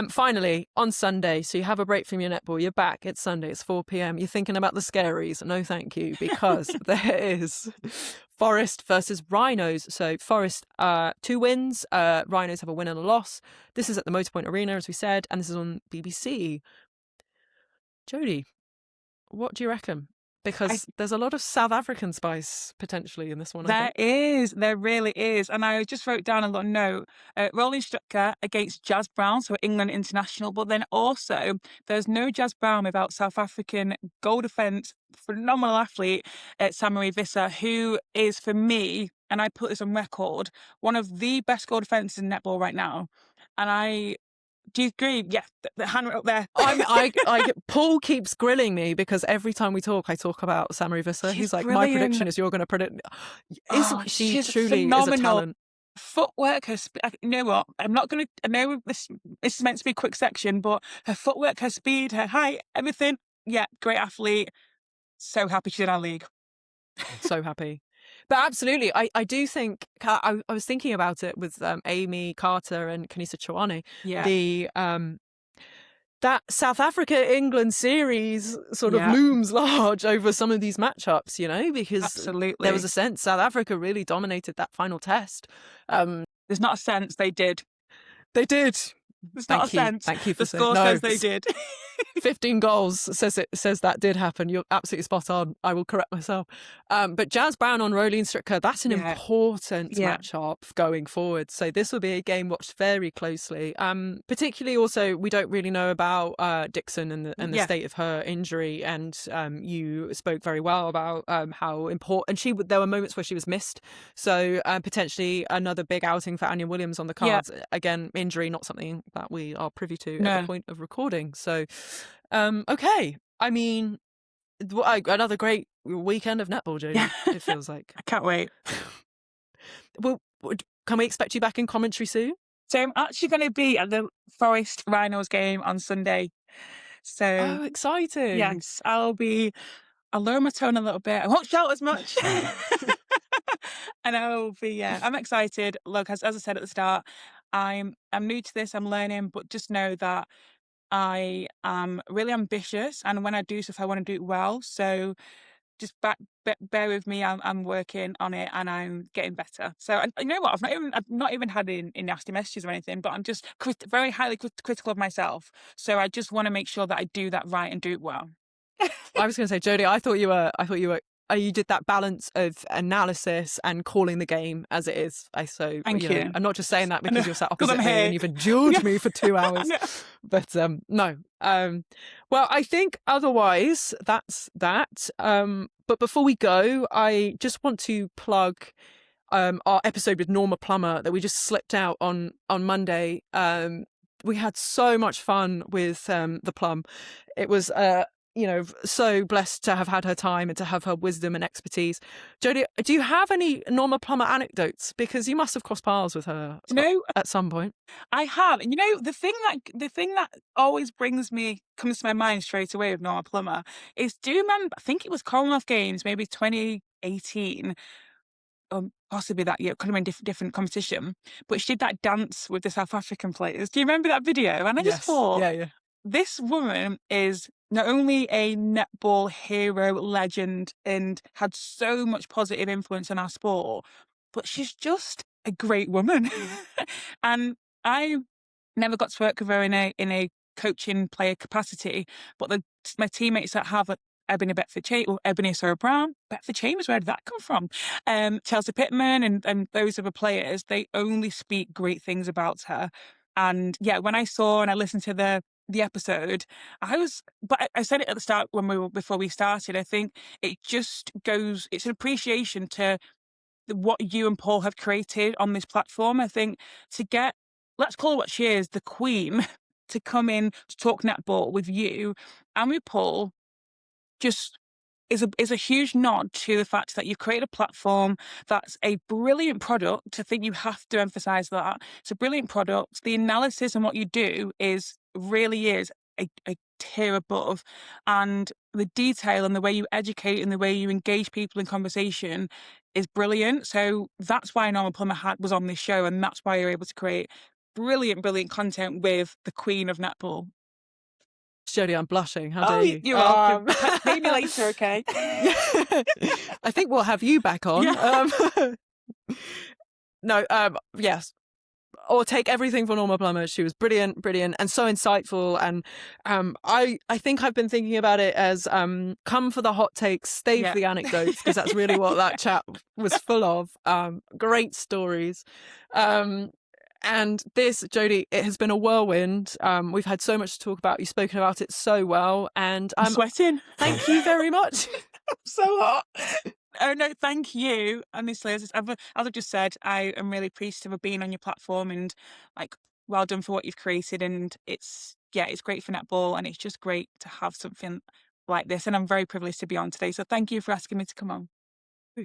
Finally, on Sunday, so you have a break from your netball, you're back, it's Sunday, it's 4 p.m, you're thinking about the scaries. No thank you, because there is Forest versus Rhinos. So Forest, 2 wins, Rhinos have a win and a loss. This is at the Motorpoint Arena, as we said, and this is on BBC. Jodie, what do you reckon? Because there's a lot of South African spice potentially in this one. There really is. And I just wrote down a little note. Rolling Strucker against Jazz Brown, so England international. But then also, there's no Jazz Brown without South African goal defence, phenomenal athlete, Samarie Visser, who is, for me, and I put this on record, one of the best goal defences in netball right now. And do you agree? Yeah, the hand up there. Paul keeps grilling me because every time we talk, I talk about Samarie Visser. He's like, brilliant. My prediction is you're going to predict. She she's truly phenomenal. is a talent. Footwork, you know what? I'm not going to. I know this is meant to be a quick section, but her footwork, her speed, her height, everything. Yeah, great athlete. So happy she's in our league. So happy. But absolutely, I do think I was thinking about it with Amy Carter and Kanisa Chouane. The that South Africa-England series sort of looms large over some of these matchups, because there was a sense South Africa really dominated that final test. There's not a sense they did. They did. There's not a sense. Thank you for the score says they did. 15 goals says that did happen. You're absolutely spot on. I will correct myself. But Jazz Brown on Rolling Stricker, that's an important matchup going forward. So this will be a game watched very closely. Particularly also, we don't really know about Dixon and the state of her injury. And you spoke very well about how important there were moments where she was missed. So potentially another big outing for Anya Williams on the cards. Again, injury, not something that we are privy to at the point of recording. So okay. I mean, another great weekend of netball, Jodie. It feels like. I can't wait. Well, can we expect you back in commentary soon? So I'm actually going to be at the Forest Rhinos game on Sunday. So exciting! Yes, I'll lower my tone a little bit. I won't shout as much. And I'll be I'm excited. Look, as I said at the start, I'm new to this. I'm learning, but just know that I am really ambitious, and when I do stuff, I want to do it well. So just bear with me. I'm working on it and I'm getting better. So, and you know what? I've not even had in nasty messages or anything, but I'm just very highly critical of myself. So I just want to make sure that I do that right and do it well. I was going to say, Jodie, I thought you were. You did that balance of analysis and calling the game as it is. Thank you. I'm not just saying that because you're sat Because opposite I'm me here. and you've endured me for 2 hours. But no. Well, I think otherwise that's that. But before we go, I just want to plug our episode with Norma Plummer that we just slipped out on Monday. We had so much fun with the Plum. It was so blessed to have had her time and to have her wisdom and expertise. Jodie, do you have any Norma Plummer anecdotes? Because you must have crossed paths with her at some point. I have. And the thing that always comes to my mind straight away with Norma Plummer is, do you remember, I think it was Commonwealth Games, maybe 2018, possibly that year, could have been different competition, but she did that dance with the South African players. Do you remember that video? And I just thought, yeah. This woman is not only a netball hero, legend, and had so much positive influence on our sport, but she's just a great woman. And I never got to work with her in a coaching player capacity, but my teammates that have Ebony Brown, Bedford Chambers, where did that come from? Chelsea Pittman and those other players, they only speak great things about her. And yeah, when I saw and I listened to the episode, but I said it at the start before we started, I think it's an appreciation to what you and Paul have created on this platform. I think to get, let's call her what she is, the queen, to come in to talk netball with you and with Paul, just is a huge nod to the fact that you've created a platform that's a brilliant product. I think you have to emphasize that. It's a brilliant product. The analysis and what you do really is a tier above. And the detail and the way you educate and the way you engage people in conversation is brilliant. So that's why Norma Plummer was on this show, and that's why you're able to create brilliant content with the queen of netball. Jodie, I'm blushing. How dare you? You're welcome. Pay me later, okay? I think we'll have you back on. Yeah. Yes. Or take everything from Norma Plummer. She was brilliant, and so insightful. And I think I've been thinking about it as come for the hot takes, stay for the anecdotes, because that's really what that chat was full of. Great stories. And this, Jodie, it has been a whirlwind. We've had so much to talk about. You've spoken about it so well. And I'm sweating. Thank you very much. I'm so hot. Oh, no, thank you. Honestly, as I've just said, I am really appreciative of being on your platform, and well done for what you've created. And it's great for netball, and it's just great to have something like this. And I'm very privileged to be on today. So thank you for asking me to come on.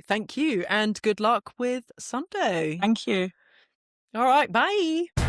Thank you. And good luck with Sunday. Thank you. All right. Bye.